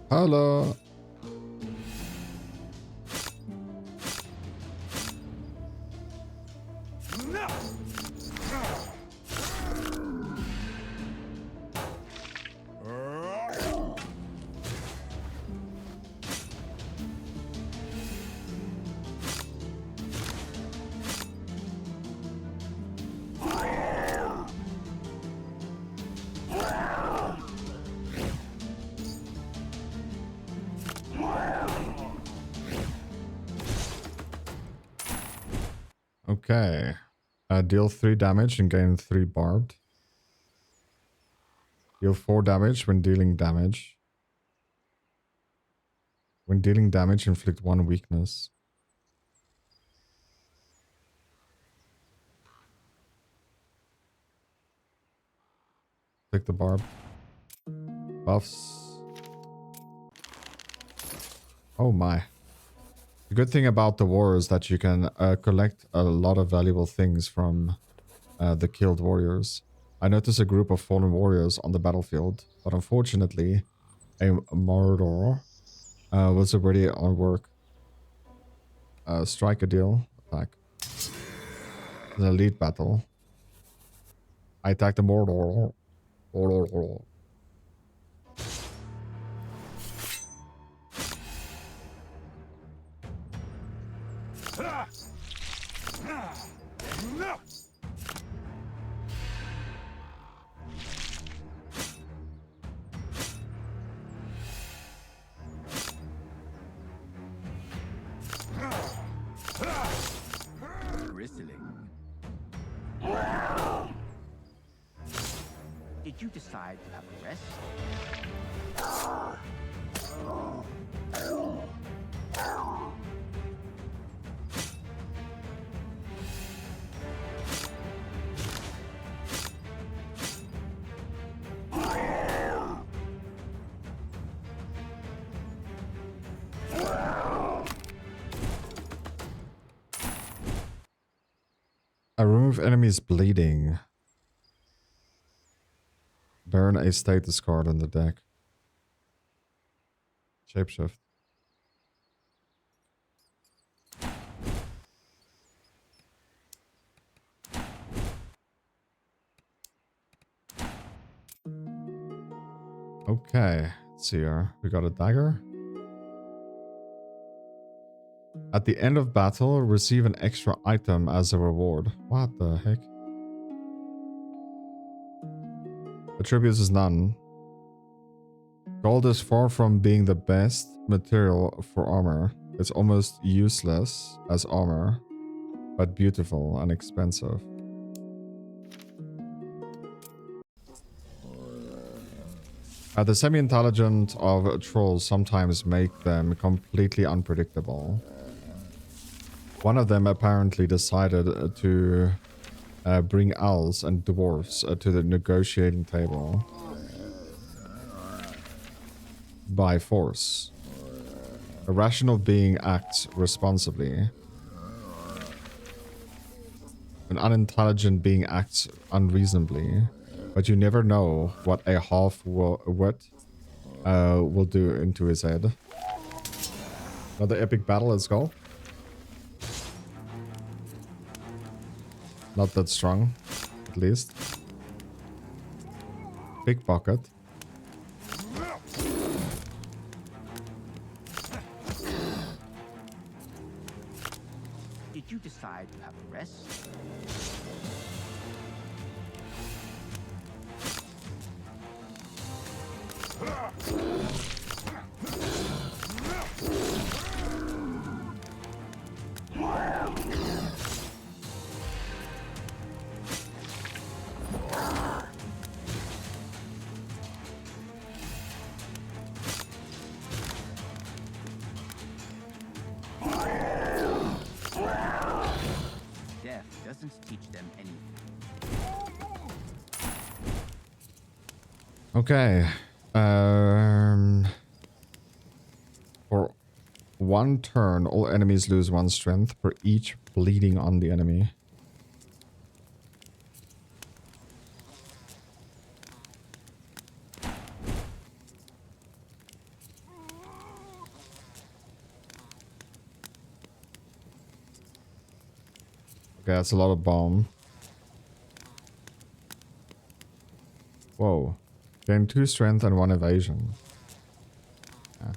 Hello. Okay. Deal 3 damage and gain 3 barbed. Deal 4 damage when dealing damage. When dealing damage, inflict 1 weakness. Take the barb. Buffs. Oh my. The good thing about the war is that you can collect a lot of valuable things from the killed warriors. I noticed a group of fallen warriors on the battlefield, but unfortunately, a Mordor was already on work. Strike a deal. Attack. An elite battle. I attack the Mordor. Mordor. Bristling. Did you decide to have a rest? Remove enemies bleeding. Burn a status card on the deck. Shapeshift. Okay, let's see here. We got a dagger. At the end of battle, receive an extra item as a reward. What the heck? Attributes is none. Gold is far from being the best material for armor. It's almost useless as armor, but beautiful and expensive. The semi-intelligent of trolls sometimes make them completely unpredictable. One of them apparently decided to bring owls and dwarves to the negotiating table by force. A rational being acts responsibly. An unintelligent being acts unreasonably. But you never know what a half-wit will do into his head. Another epic battle, let's go. Not that strong, at least. Pickpocket. Did you decide to have a rest? Death doesn't teach them anything. Okay. For one turn, all enemies lose 1 strength for each bleeding on the enemy. Okay, that's a lot of bomb. Whoa. Gain 2 strength and 1 evasion. Yeah.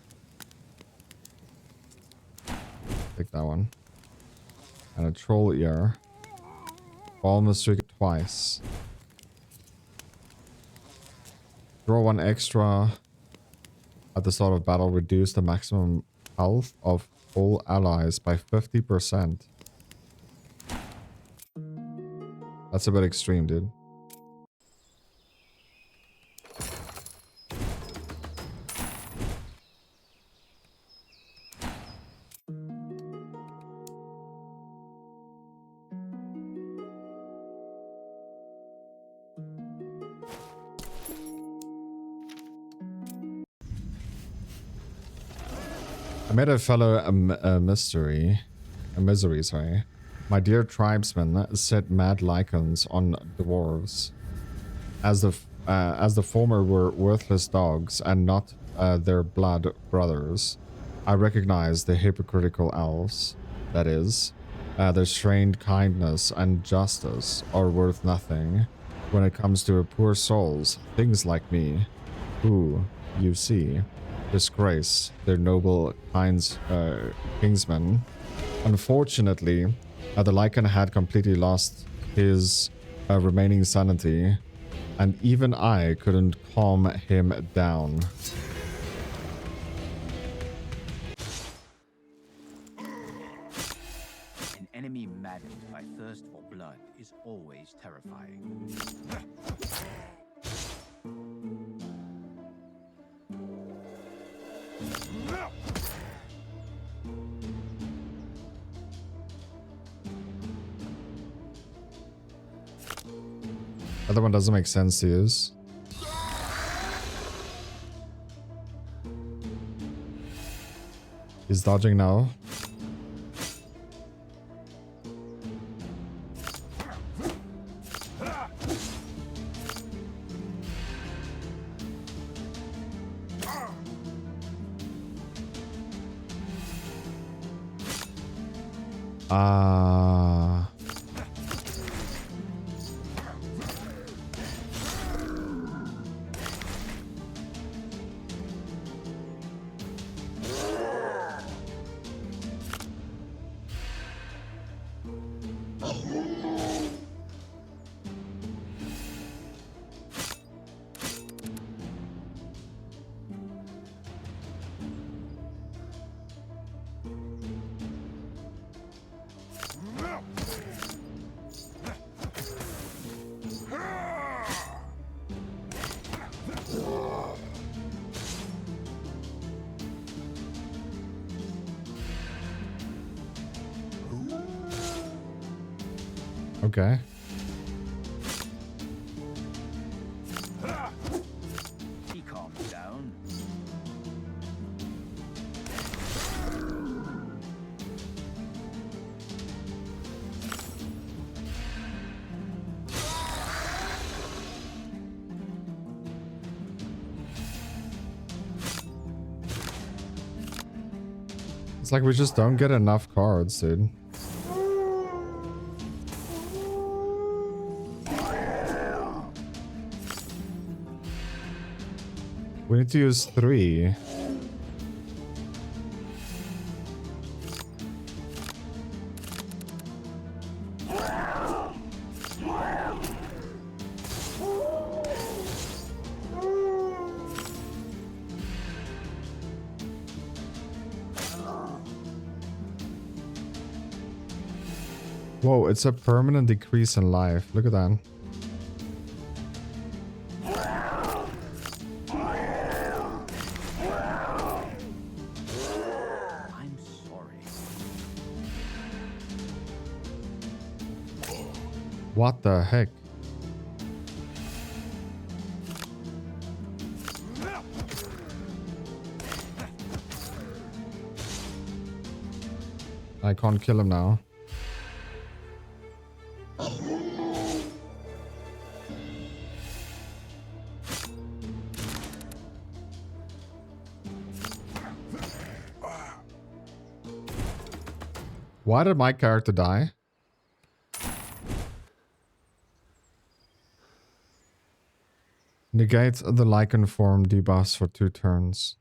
Take that one. And a troll ear. Ball must trigger twice. Draw 1 extra at the start of battle. Reduce the maximum health of all allies by 50%. That's a bit extreme, dude. I met a fellow misery, sorry. My dear tribesmen set mad lichens on dwarves, as the former were worthless dogs and not their blood brothers. I recognize the hypocritical elves. That is, their strained kindness and justice are worth nothing when it comes to poor souls, things like me, who, you see, disgrace their noble kingsmen. Unfortunately, the Lycan had completely lost his remaining sanity, and even I couldn't calm him down. An enemy maddened by thirst for blood is always terrifying. Other one doesn't make sense to use. He's dodging now. Okay. He calms down. It's like we just don't get enough cards, dude. We need to use 3. Whoa, it's a permanent decrease in life. Look at that. I'm sorry. What the heck? I can't kill him now. Why did my character die? Negate the lichen form debuffs for 2 turns.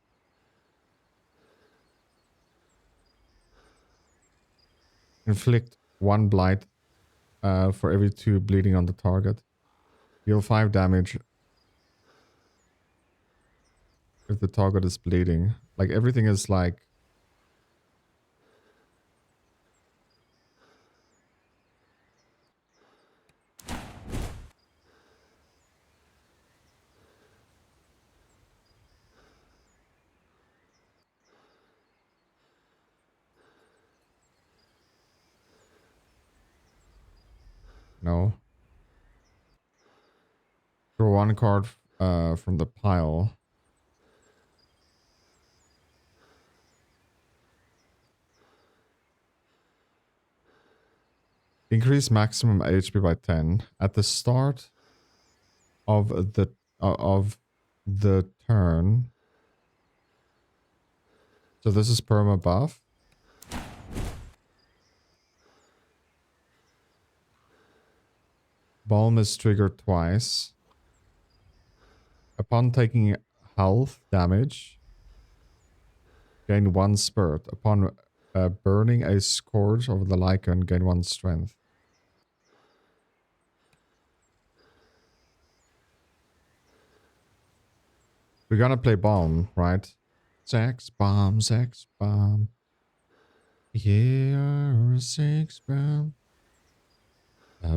Inflict 1 blight for every 2 bleeding on the target. Deal 5 damage if the target is bleeding. Like everything is like... No. Draw 1 card from the pile. Increase maximum HP by 10 at the start of the turn. So this is perma buff. Balm is triggered twice. Upon taking health damage, gain 1 spurt. Upon burning a scourge over the lichen, gain 1 strength. We're gonna play bomb, right? Sex bomb, sex bomb. Yeah, sex bomb.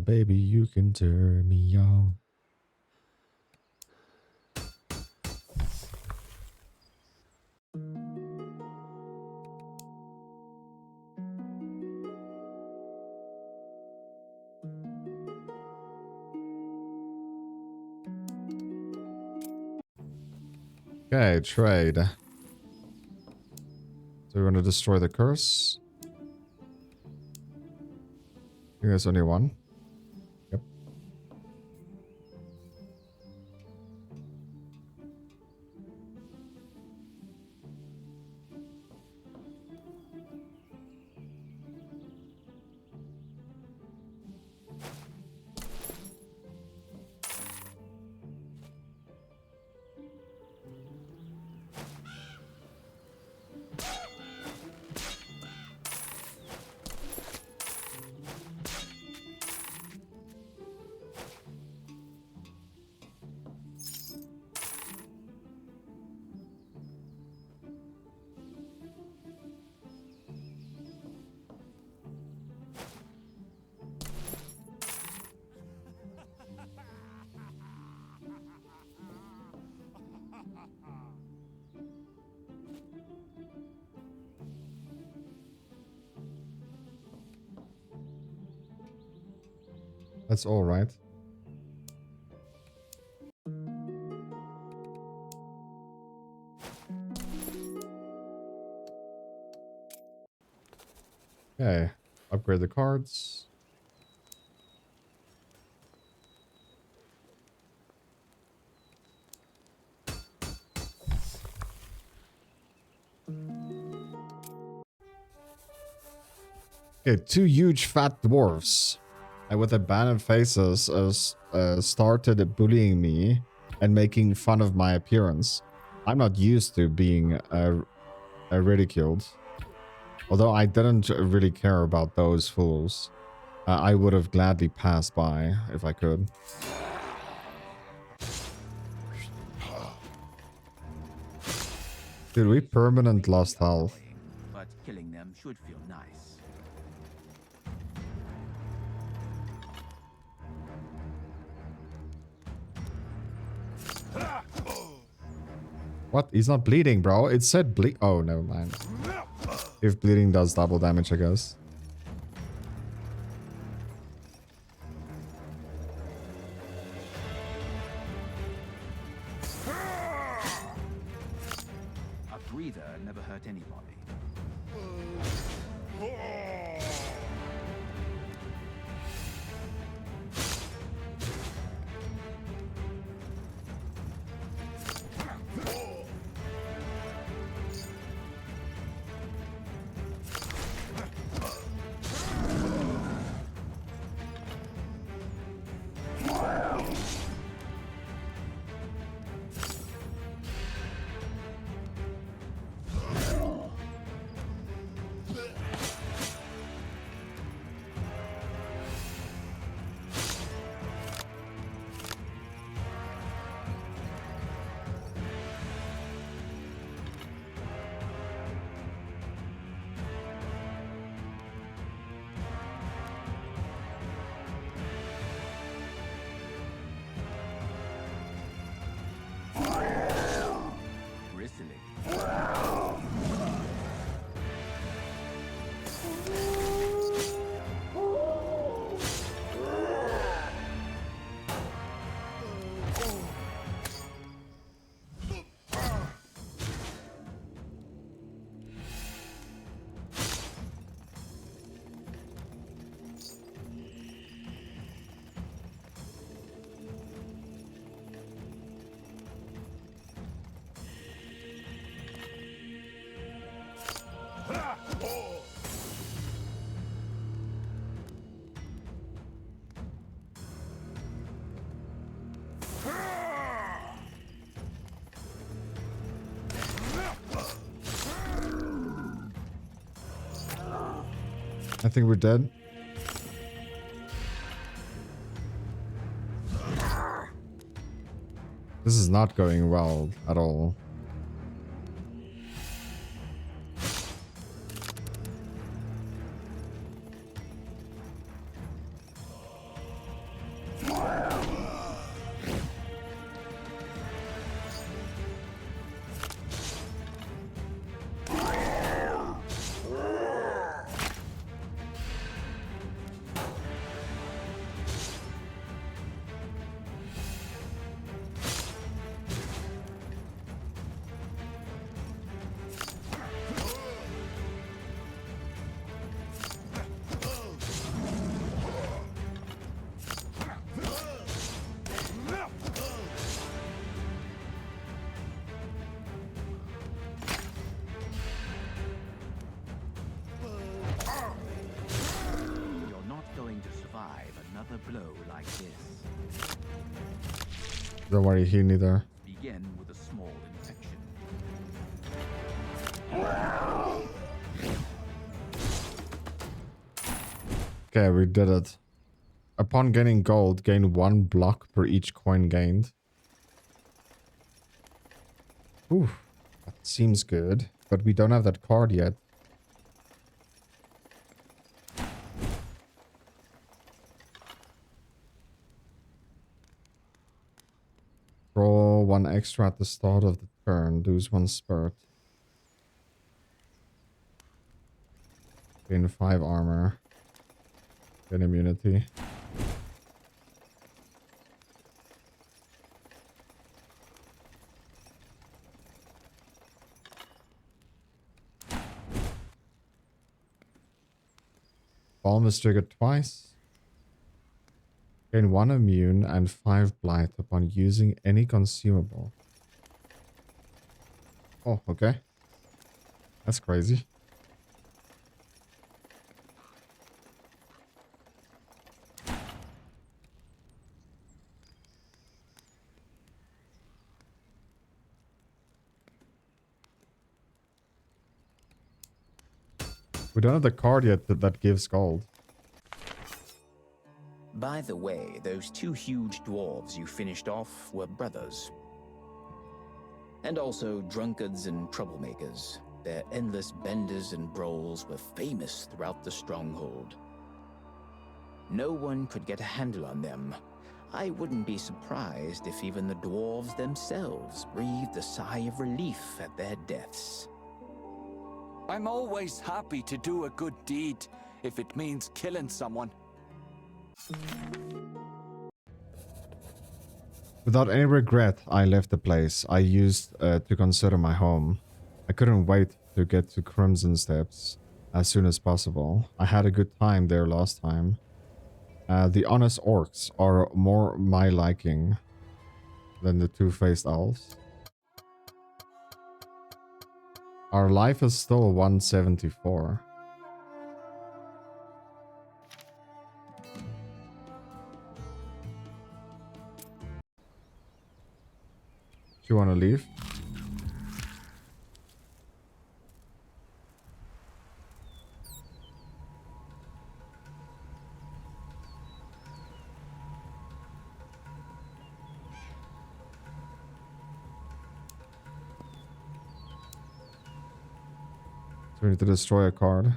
Baby, you can turn me on. Okay, trade. So we want to destroy the curse. I think there's only 1. Yep. That's all right. Okay. Upgrade the cards. Okay, two huge fat dwarfs with abandoned faces started bullying me and making fun of my appearance. I'm not used to being ridiculed. Although I didn't really care about those fools. I would have gladly passed by if I could. Dude, we permanent lost health. But killing them should feel nice. What? He's not bleeding, bro. It said bleed. Oh, never mind. If bleeding does double damage, I guess. A breather never hurt anybody. I think we're dead. This is not going well at all. Don't worry, he neither. Begin with a small infection. Okay, we did it. Upon gaining gold, gain 1 block per each coin gained. Ooh, that seems good. But we don't have that card yet. Roll 1 extra at the start of the turn. Lose 1 spurt. Gain 5 armor. Gain immunity. Balm is triggered twice. Gain 1 immune and 5 blight upon using any consumable. Oh, okay. That's crazy. We don't have the card yet that gives gold. By the way, those 2 huge dwarves you finished off were brothers. And also drunkards and troublemakers. Their endless benders and brawls were famous throughout the stronghold. No one could get a handle on them. I wouldn't be surprised if even the dwarves themselves breathed a sigh of relief at their deaths. I'm always happy to do a good deed if it means killing someone. Without any regret, I left the place I used to consider my home. I couldn't wait to get to Crimson Steps as soon as possible. I had a good time there last time. The honest orcs are more my liking than the two-faced elves. Our life is still 174. Do you want to leave? So we need to destroy a card.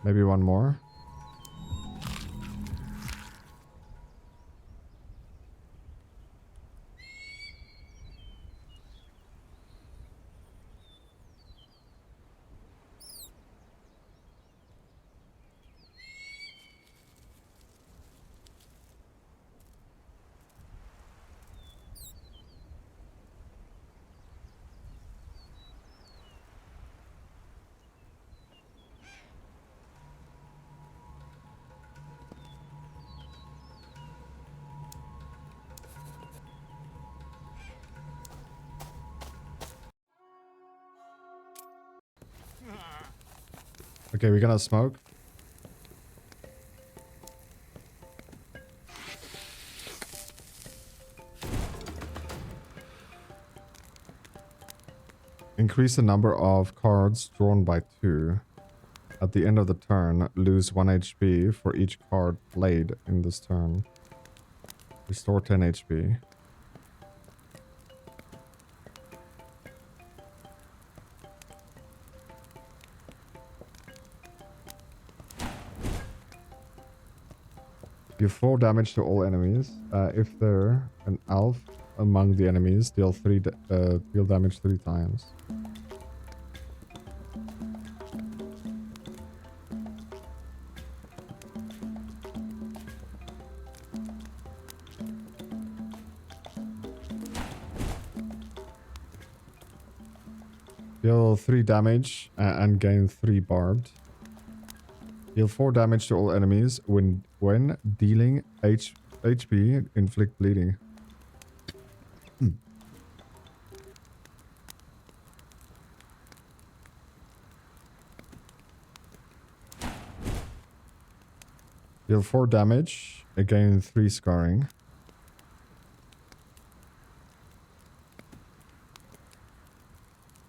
Maybe one more. Okay, we're gonna smoke. Increase the number of cards drawn by 2. At the end of the turn, lose 1 HP for each card played in this turn. Restore 10 HP. Deal 4 damage to all enemies. If they're an elf among the enemies, deal damage 3 times. Deal 3 damage and gain 3 barbed. Deal 4 damage to all enemies when dealing HP, inflict bleeding. Deal 4 damage, again 3 scarring.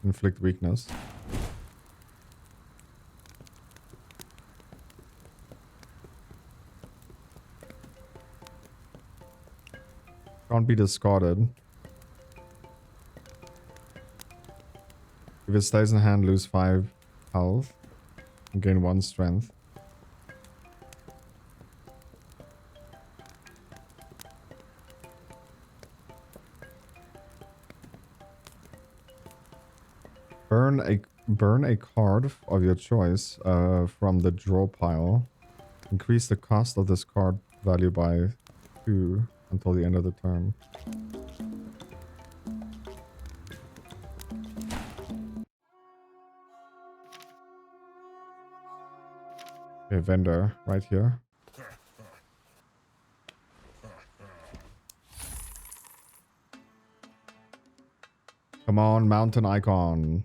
Inflict weakness. Can't be discarded. If it stays in hand, lose 5 health and gain 1 strength. Burn a card of your choice from the draw pile. Increase the cost of this card value by 2 until the end of the turn. Okay, vendor right here. Come on, mountain icon.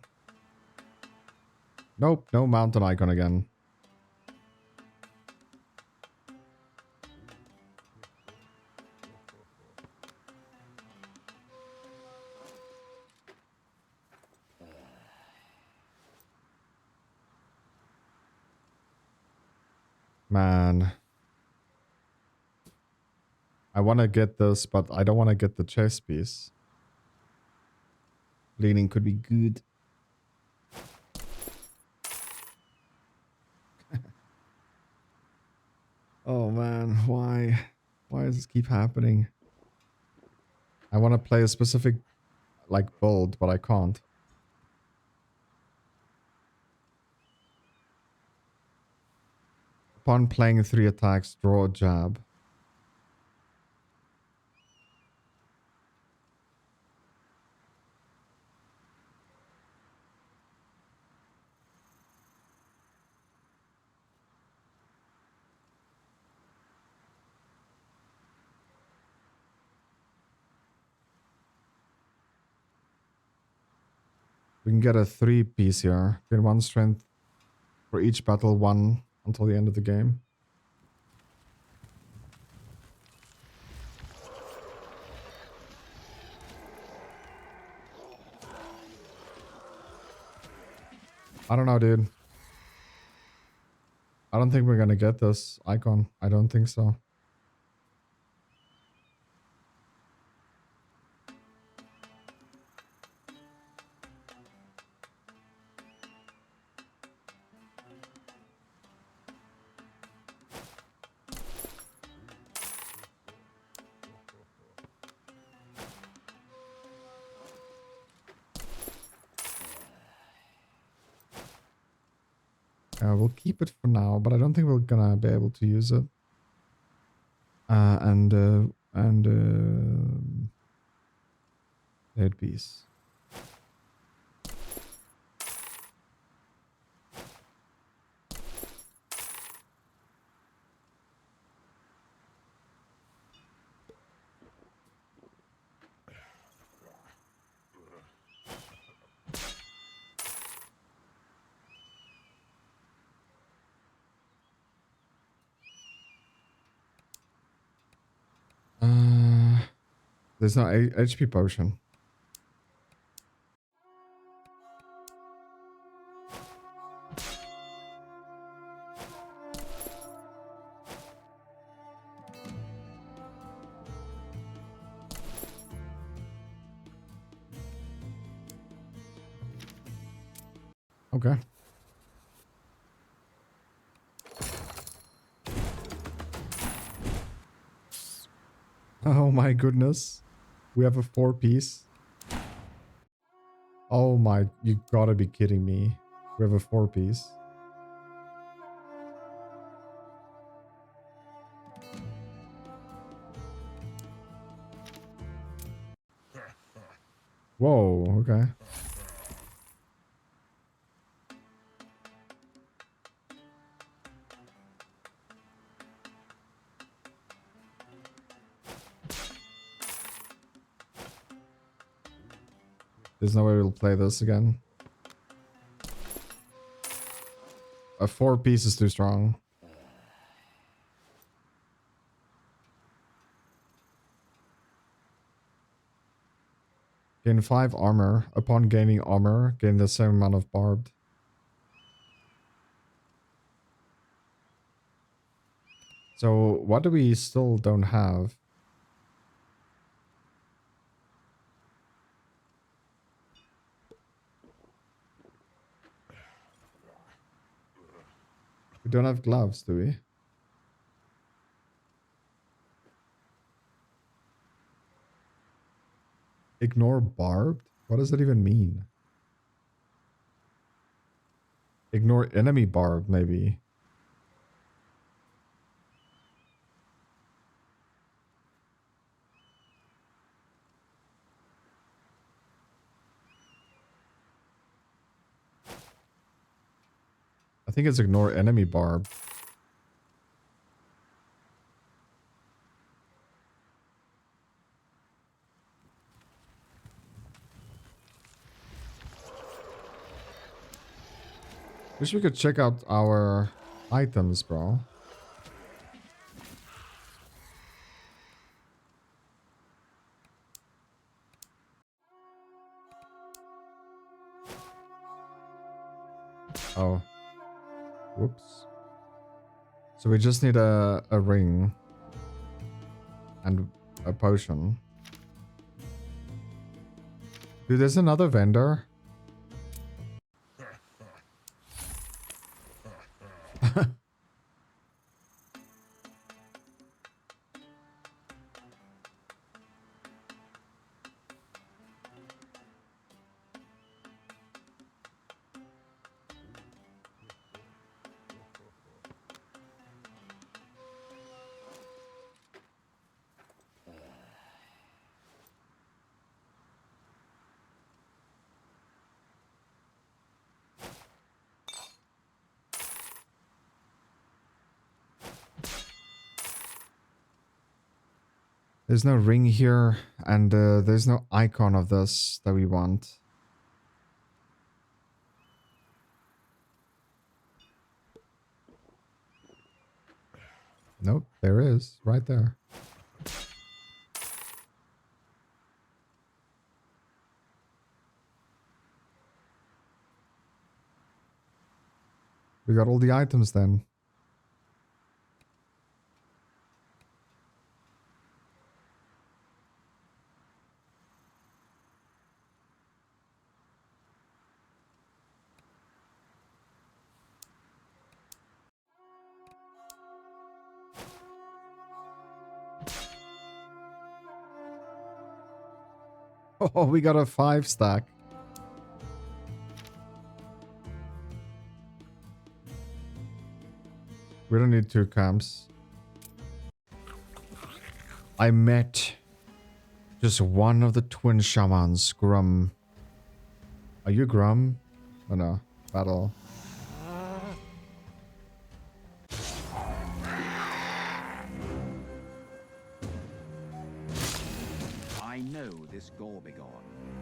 Nope, no mountain icon again. Man. I want to get this, but I don't want to get the chess piece. Leaning could be good. Oh man, why? Why does this keep happening? I want to play a specific, like, build, but I can't. Upon playing 3 attacks, draw a jab. We can get a 3-piece here. Gain 1 strength for each battle, 1 until the end of the game. I don't know, dude. I don't think we're gonna get this icon. I don't think so. We'll keep it for now, but I don't think we're gonna be able to use it. Third piece. There's no HP potion. Okay. Oh my goodness. We have a 4-piece. Oh my, you gotta be kidding me. We have a 4-piece. Whoa, okay. There's no way we'll play this again. A 4-piece is too strong. Gain 5 armor. Upon gaining armor, gain the same amount of barbed. So what do we still don't have? We don't have gloves, do we? Ignore barbed? What does that even mean? Ignore enemy barb, maybe. think it's ignore enemy barb. Wish we could check out our items, bro. Oh. Whoops. So we just need a ring. And a potion. Dude, there's another vendor. There's no ring here, and there's no icon of this that we want. Nope, there is, right there. We got all the items then. Oh, we got a 5 stack. We don't need 2 camps. I met just one of the twin shamans, Grum. Are you Grum? Oh no, battle. I know this Gorbigon.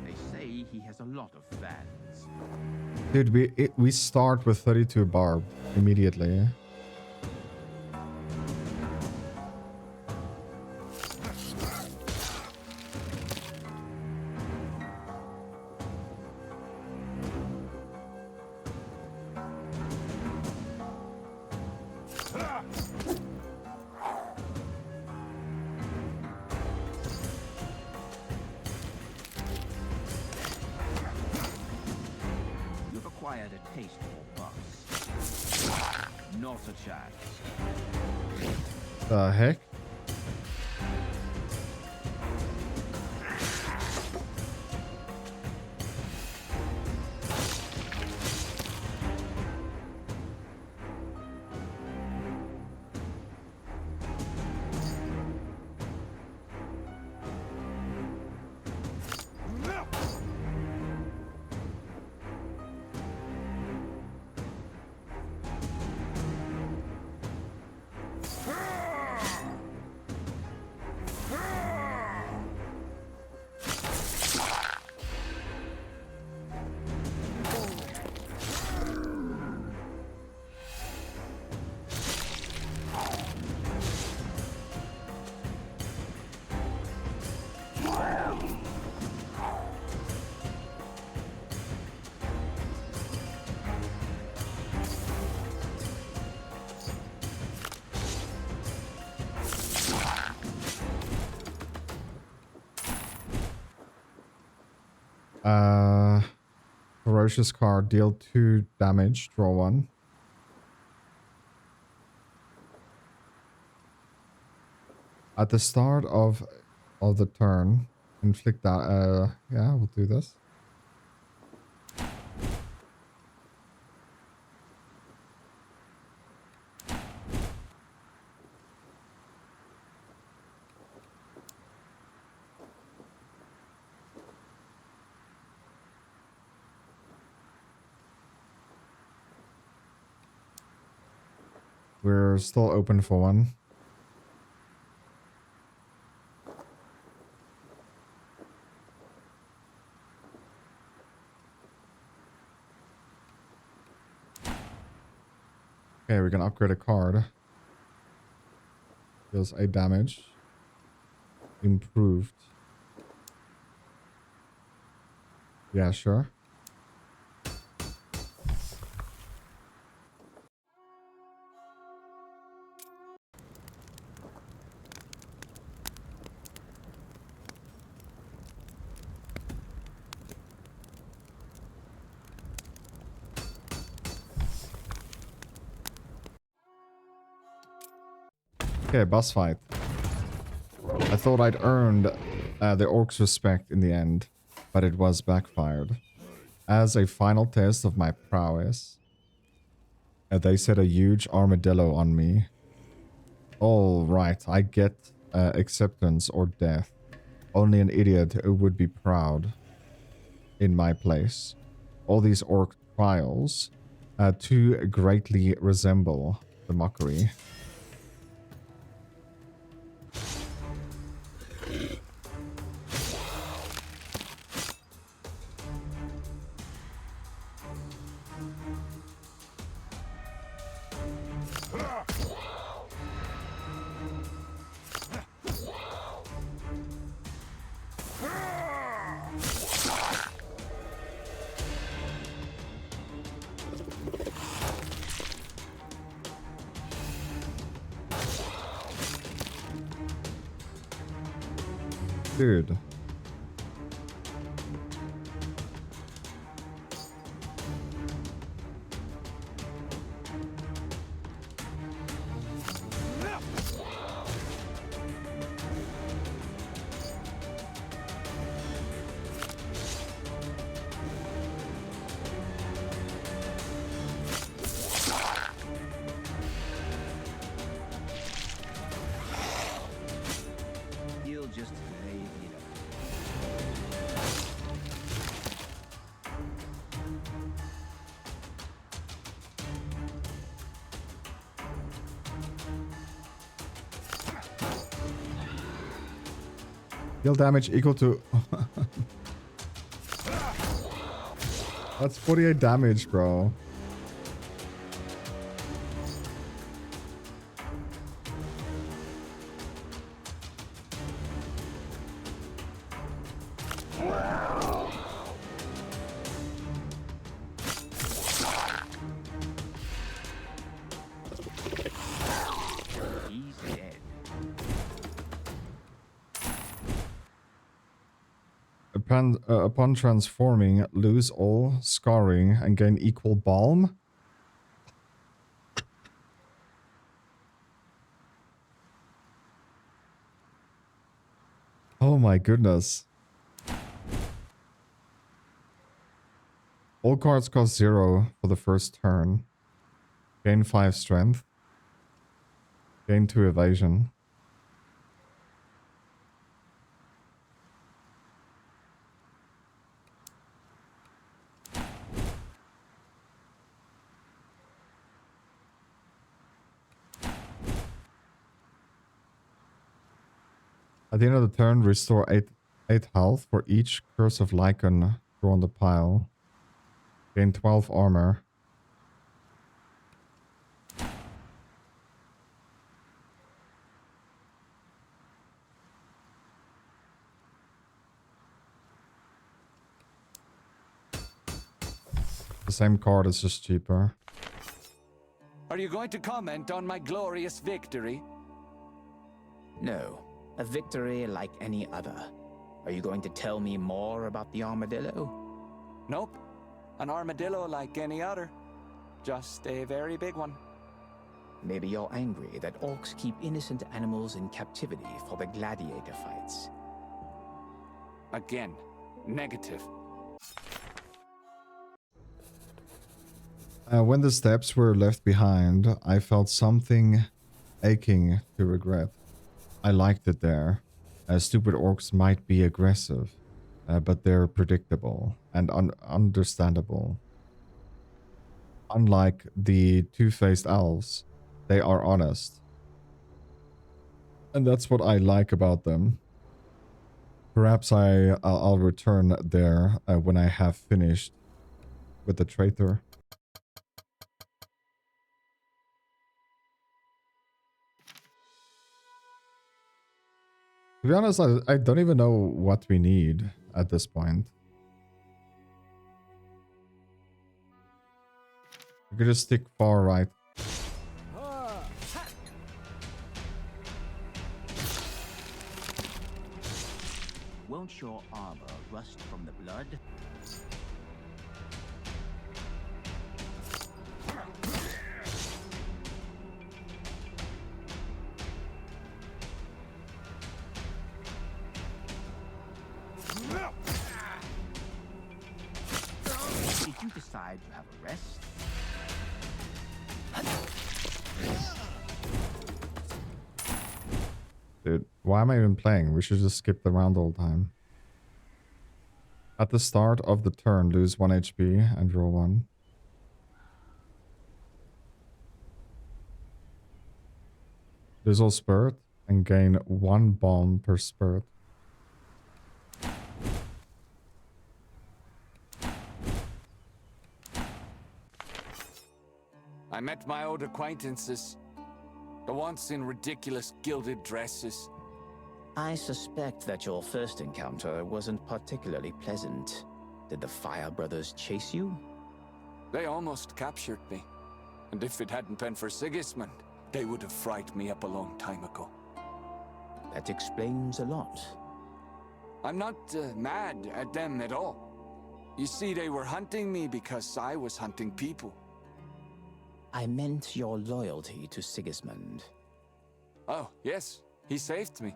They say he has a lot of fans. Dude, we start with 32 barb immediately. You've acquired a taste for buffs. Not a chance. The heck? Ferocious card, deal 2 damage, draw 1. At the start of the turn, inflict that. Yeah, we'll do this. We're still open for one. Okay, we can upgrade a card. Deals 8 damage. Improved. Yeah, sure. Okay, boss fight. I thought I'd earned the orcs' respect in the end, but it was backfired. As a final test of my prowess, they set a huge armadillo on me. All right, I get acceptance or death. Only an idiot who would be proud in my place. All these orc trials too greatly resemble the mockery. Dude. You'll just lay it up. Deal damage equal to... That's 48 damage, bro. He's dead. Upon transforming, lose all scarring and gain equal balm. Oh my goodness. All cards cost 0 for the first turn. Gain 5 strength. Gain 2 evasion. At the end of the turn, restore 8 health for each Curse of Lycan drawn on the pile. Gain 12 armor. The same card is just cheaper. Are you going to comment on my glorious victory? No, a victory like any other. Are you going to tell me more about the armadillo? Nope. An armadillo like any other. Just a very big one. Maybe you're angry that orcs keep innocent animals in captivity for the gladiator fights. Again, negative. When the steps were left behind, I felt something aching to regret. I liked it there. Stupid orcs might be aggressive, but they're predictable and understandable. Unlike the two-faced elves, They are honest. And that's what I like about them. Perhaps I'll return there when I have finished with the traitor. To be honest, I don't even know what we need at this point. We could just stick far right. Won't your armor rust from the blood? Did you decide to have a rest? Dude, why am I even playing? We should just skip the round all the time. At the start of the turn, lose 1 HP and draw 1. Lose all spirit and gain 1 bomb per spirit. I met my old acquaintances. The ones in ridiculous gilded dresses. I suspect that your first encounter wasn't particularly pleasant. Did the Fire Brothers chase you? They almost captured me. And if it hadn't been for Sigismund, they would have fried me up a long time ago. That explains a lot. I'm not mad at them at all. You see, they were hunting me because I was hunting people. I meant your loyalty to Sigismund. Oh, yes, he saved me.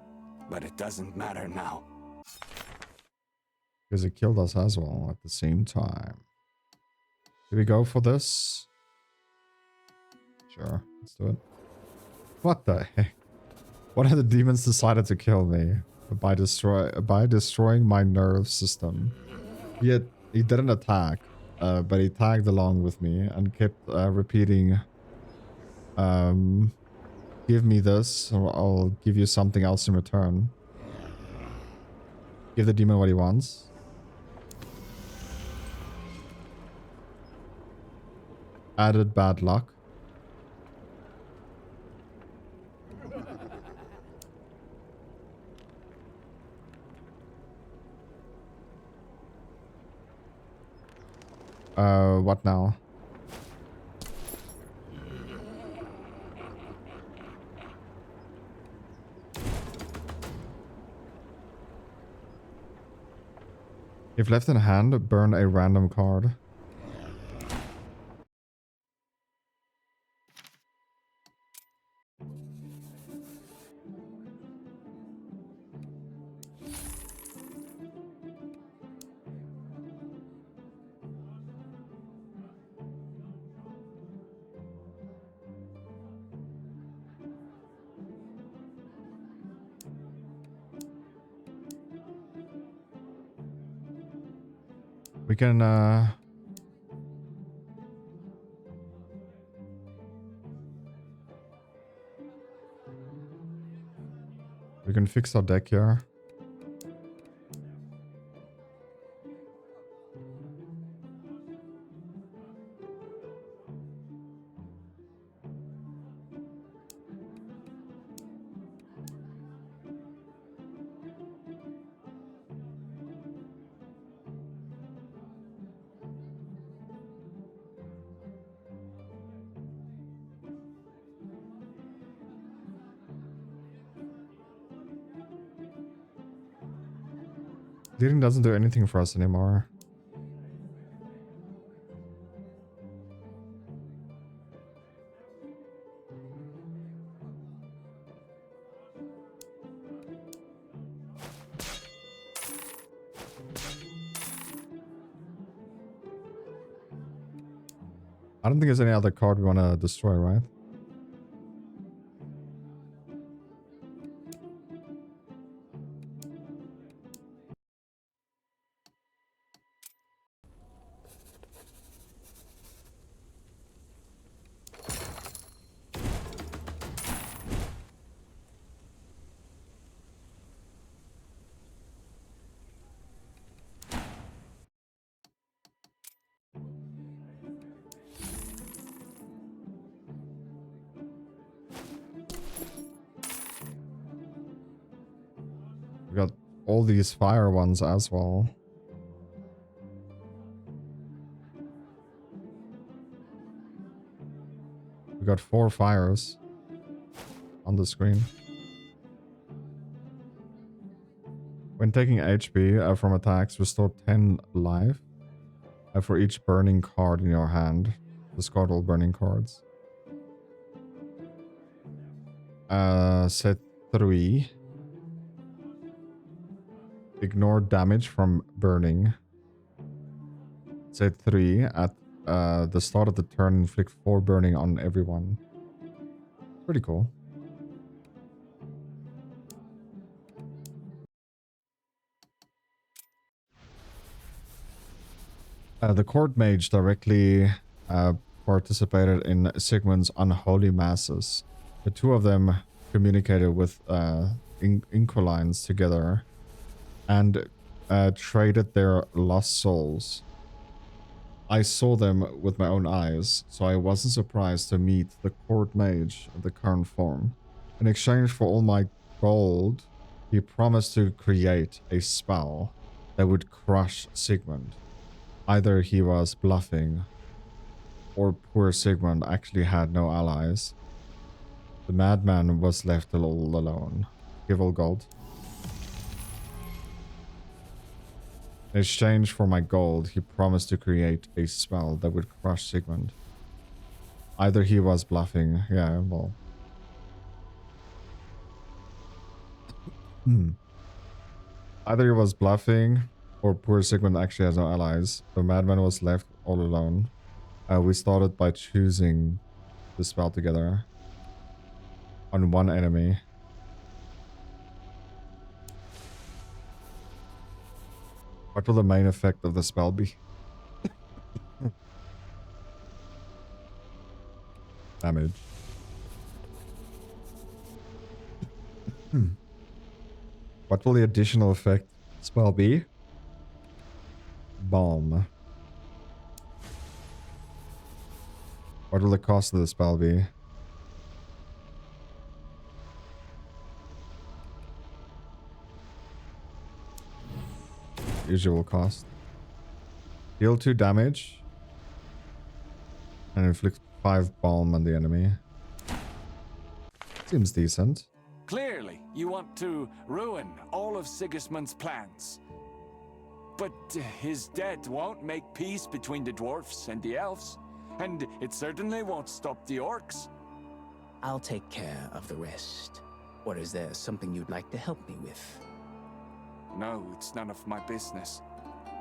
But it doesn't matter now. Because it killed us as well at the same time. Do we go for this? Sure, let's do it. What the heck? One of the demons decided to kill me by destroying my nerve system. Yet he didn't attack, but he tagged along with me and kept repeating, give me this, or I'll give you something else in return. Give the demon what he wants. Added bad luck. What now? If left in hand, burn a random card. We can, we can fix our deck here. Leading doesn't do anything for us anymore. I don't think there's any other card we want to destroy, right? We got all these fire ones as well. We got 4 fires on the screen. When taking HP from attacks, restore 10 life for each burning card in your hand. Discard all burning cards. Set 3. Ignore damage from burning. Set 3. At the start of the turn, inflict 4 burning on everyone. Pretty cool. The court mage directly participated in Sigmund's unholy masses. The two of them communicated with Inquilines together and traded their lost souls. I saw them with my own eyes, so I wasn't surprised to meet the court mage of the current form. In exchange for all my gold, he promised to create a spell that would crush Sigmund. Either he was bluffing, or poor Sigmund actually had no allies. The madman was left all alone. Give all gold. In exchange for my gold, he promised to create a spell that would crush Sigmund. Either he was bluffing, yeah, well. Either he was bluffing, or poor Sigmund actually has no allies. The madman was left all alone. We started by choosing the spell together on one enemy. What will the main effect of the spell be? Damage. What will the additional effect spell be? Balm. What will the cost of the spell be? Usual cost. Deal 2 damage. And inflict 5 balm on the enemy. Seems decent. Clearly, you want to ruin all of Sigismund's plans. But his death won't make peace between the dwarfs and the elves. And it certainly won't stop the orcs. I'll take care of the rest. Or is there something you'd like to help me with? No, it's none of my business.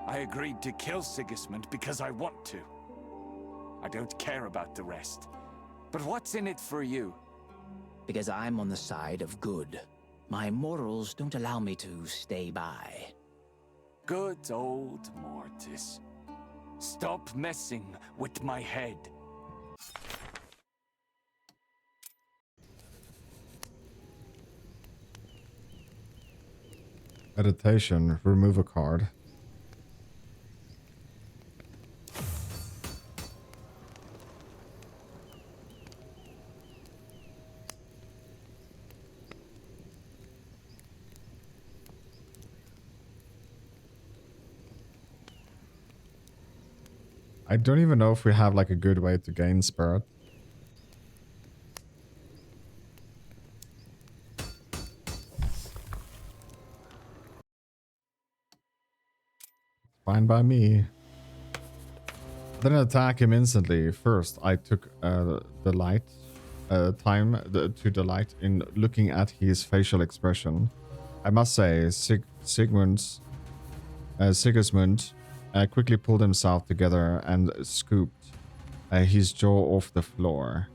I agreed to kill Sigismund because I want to. I don't care about the rest. But what's in it for you? Because I'm on the side of good. My morals don't allow me to stay by. Good old Mortis. Stop messing with my head. Meditation. Remove a card. I don't even know if we have like a good way to gain spirit. Fine by me. Then attack him instantly. First, I took to delight in looking at his facial expression. I must say, Sigismund quickly pulled himself together and scooped his jaw off the floor.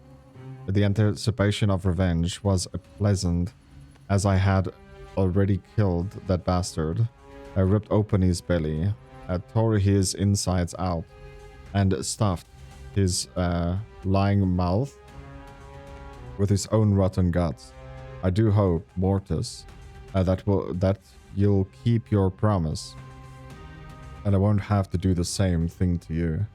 The anticipation of revenge was pleasant, as I had already killed that bastard. I ripped open his belly, tore his insides out, and stuffed his lying mouth with his own rotten guts. I do hope, Mortis, that you'll keep your promise, and I won't have to do the same thing to you.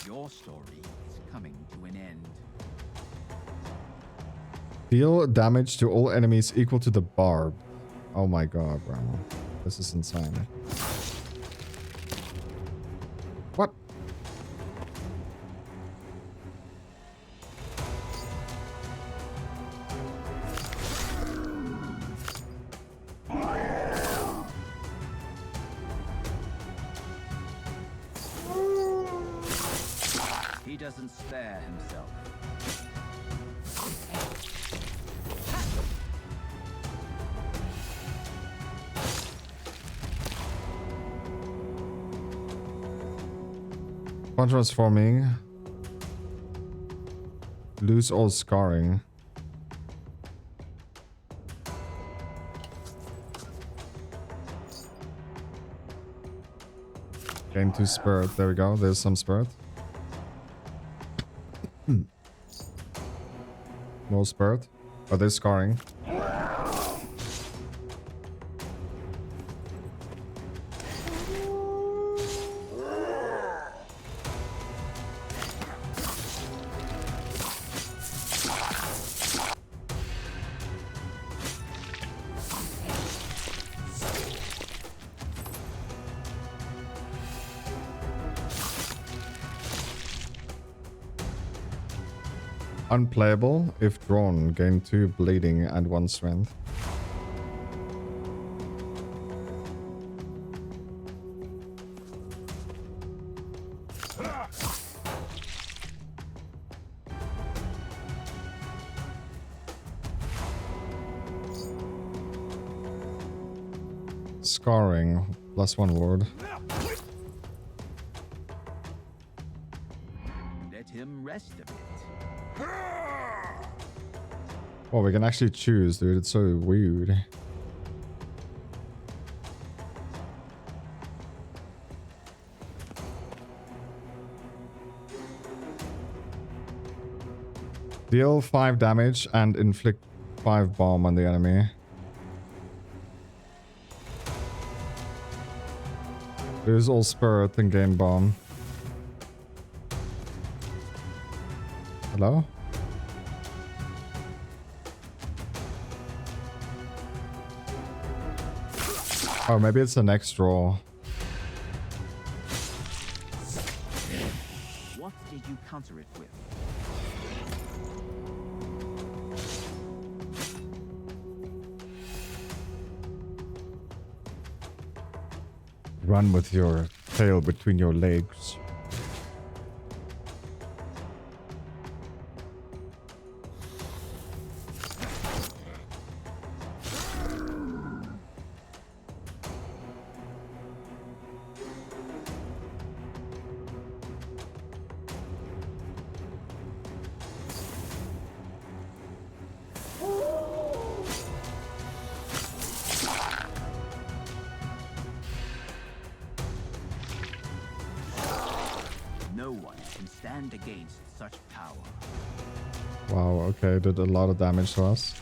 Your Your story is coming to an end. Deal damage to all enemies equal to the barb. Oh my god, bro. This is insane. What? He doesn't spare himself. Transforming. Lose all scarring. Gain 2 spirit. There we go. There's some spirit. More spirit. Oh, there's scarring. Unplayable if drawn. Gain 2 bleeding and 1 strength. Scarring. +1 ward. Let him rest a bit. Oh, we can actually choose, dude. It's so weird. Deal 5 damage and inflict 5 bomb on the enemy. Lose all spirit and gain bomb. Hello? Oh, maybe it's the next draw. What did you counter it with? Run with your tail between your legs. No one can stand against such power. Wow, okay, did a lot of damage to us.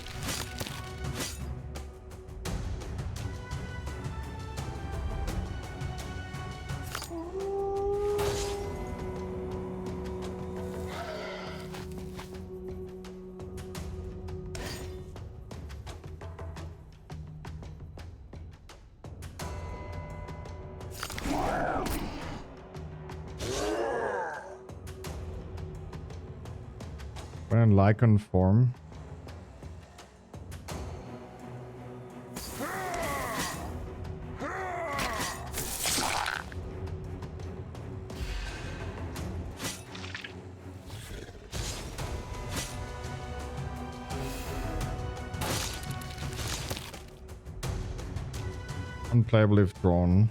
We're in Lycan form. Unplayable if drawn.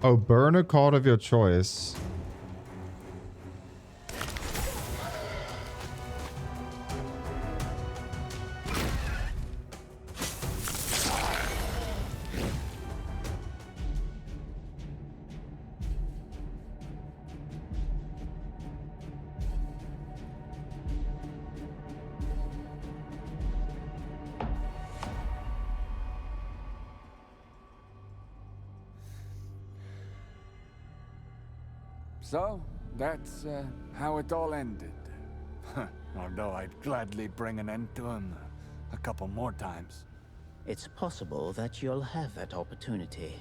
Oh, burn a card of your choice. So, that's how it all ended. Although I'd gladly bring an end to him a couple more times. It's possible that you'll have that opportunity.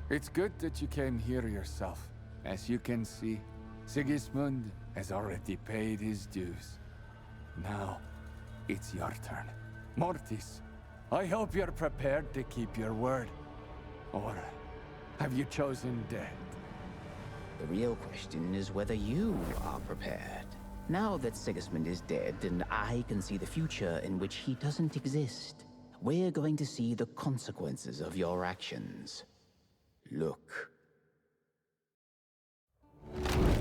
It's good that you came here yourself. As you can see, Sigismund has already paid his dues. Now, it's your turn. Mortis, I hope you're prepared to keep your word. Or have you chosen death? The real question is whether you are prepared. Now that Sigismund is dead and I can see the future in which he doesn't exist, we're going to see the consequences of your actions. Look.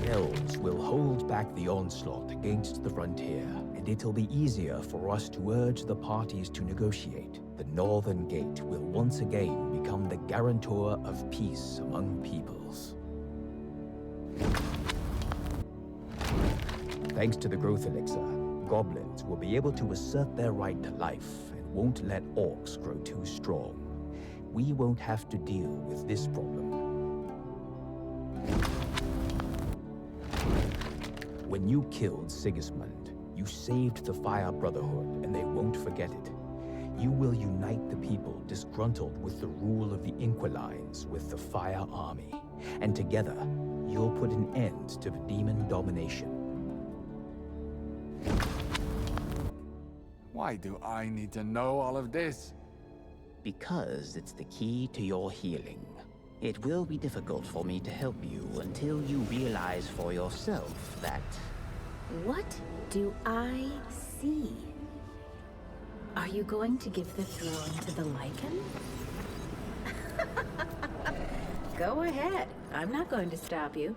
Elves will hold back the onslaught against the frontier, and it'll be easier for us to urge the parties to negotiate. The Northern Gate will once again become the guarantor of peace among peoples. Thanks to the growth elixir, goblins will be able to assert their right to life and won't let orcs grow too strong. We won't have to deal with this problem. When you killed Sigismund, you saved the Fire Brotherhood, and they won't forget it. You will unite the people disgruntled with the rule of the Inquilines with the Fire Army, and together, you'll put an end to demon domination. Why do I need to know all of this? Because it's the key to your healing. It will be difficult for me to help you until you realize for yourself that... What do I see? Are you going to give the throne to the Lycan? Go ahead. I'm not going to stop you.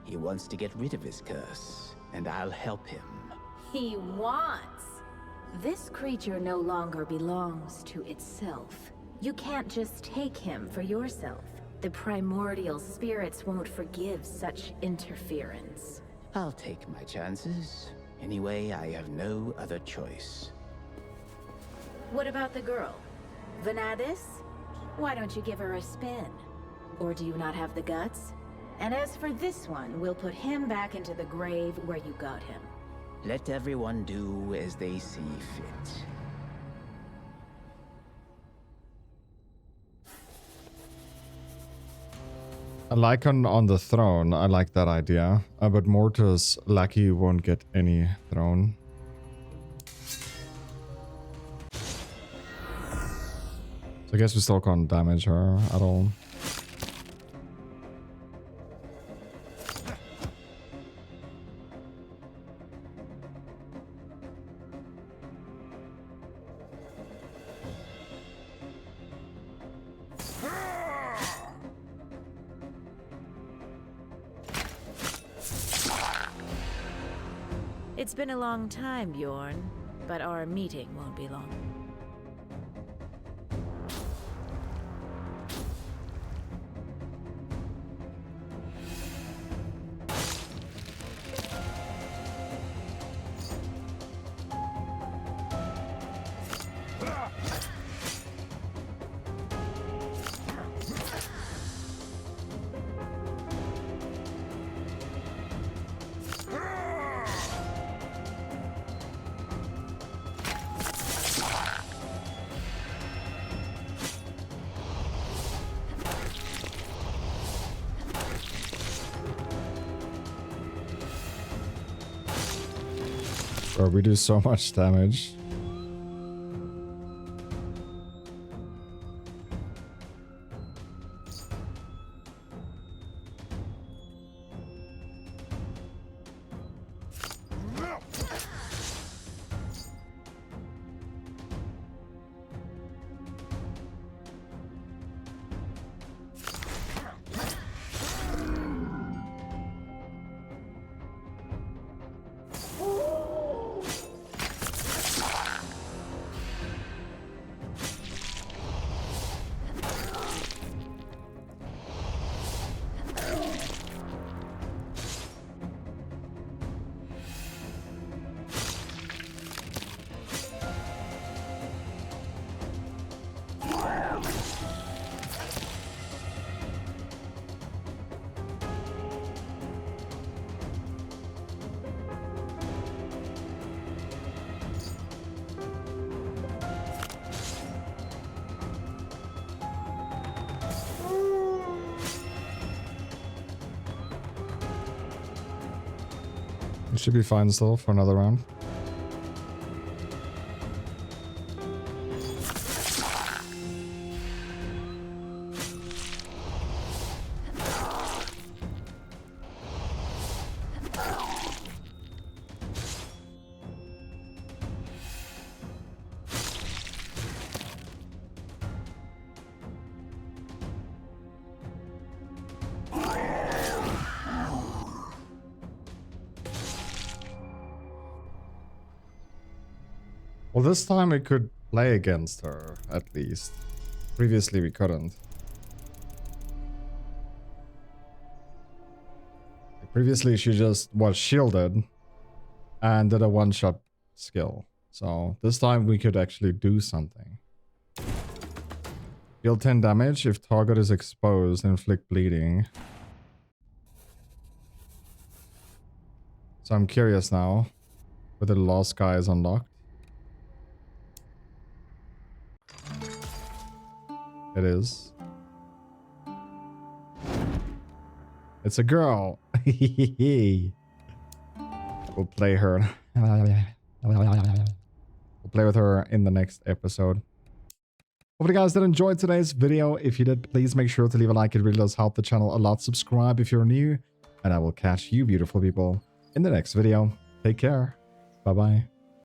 He wants to get rid of his curse, and I'll help him. He wants. This creature no longer belongs to itself. You can't just take him for yourself. The primordial spirits won't forgive such interference. I'll take my chances. Anyway, I have no other choice. What about the girl? Vanadis? Why don't you give her a spin? Or do you not have the guts? And as for this one, we'll put him back into the grave where you got him. Let everyone do as they see fit. A Lycan on the throne. I like that idea. But Mortis lackey won't get any throne. So I guess we still can't damage her at all. It's been a long time, Bjorn, but our meeting won't be long. Bro, we do so much damage. It should be fine still for another round. Well, this time we could play against her, at least. Previously we couldn't. Previously she just was shielded and did a one-shot skill. So this time we could actually do something. Deal 10 damage if target is exposed, inflict bleeding. So I'm curious now whether the last guy is unlocked. It is. It's a girl. We'll play her. We'll play with her in the next episode. Hope you guys did enjoy today's video. If you did, please make sure to leave a like. It really does help the channel a lot. Subscribe if you're new. And I will catch you beautiful people in the next video. Take care. Bye-bye.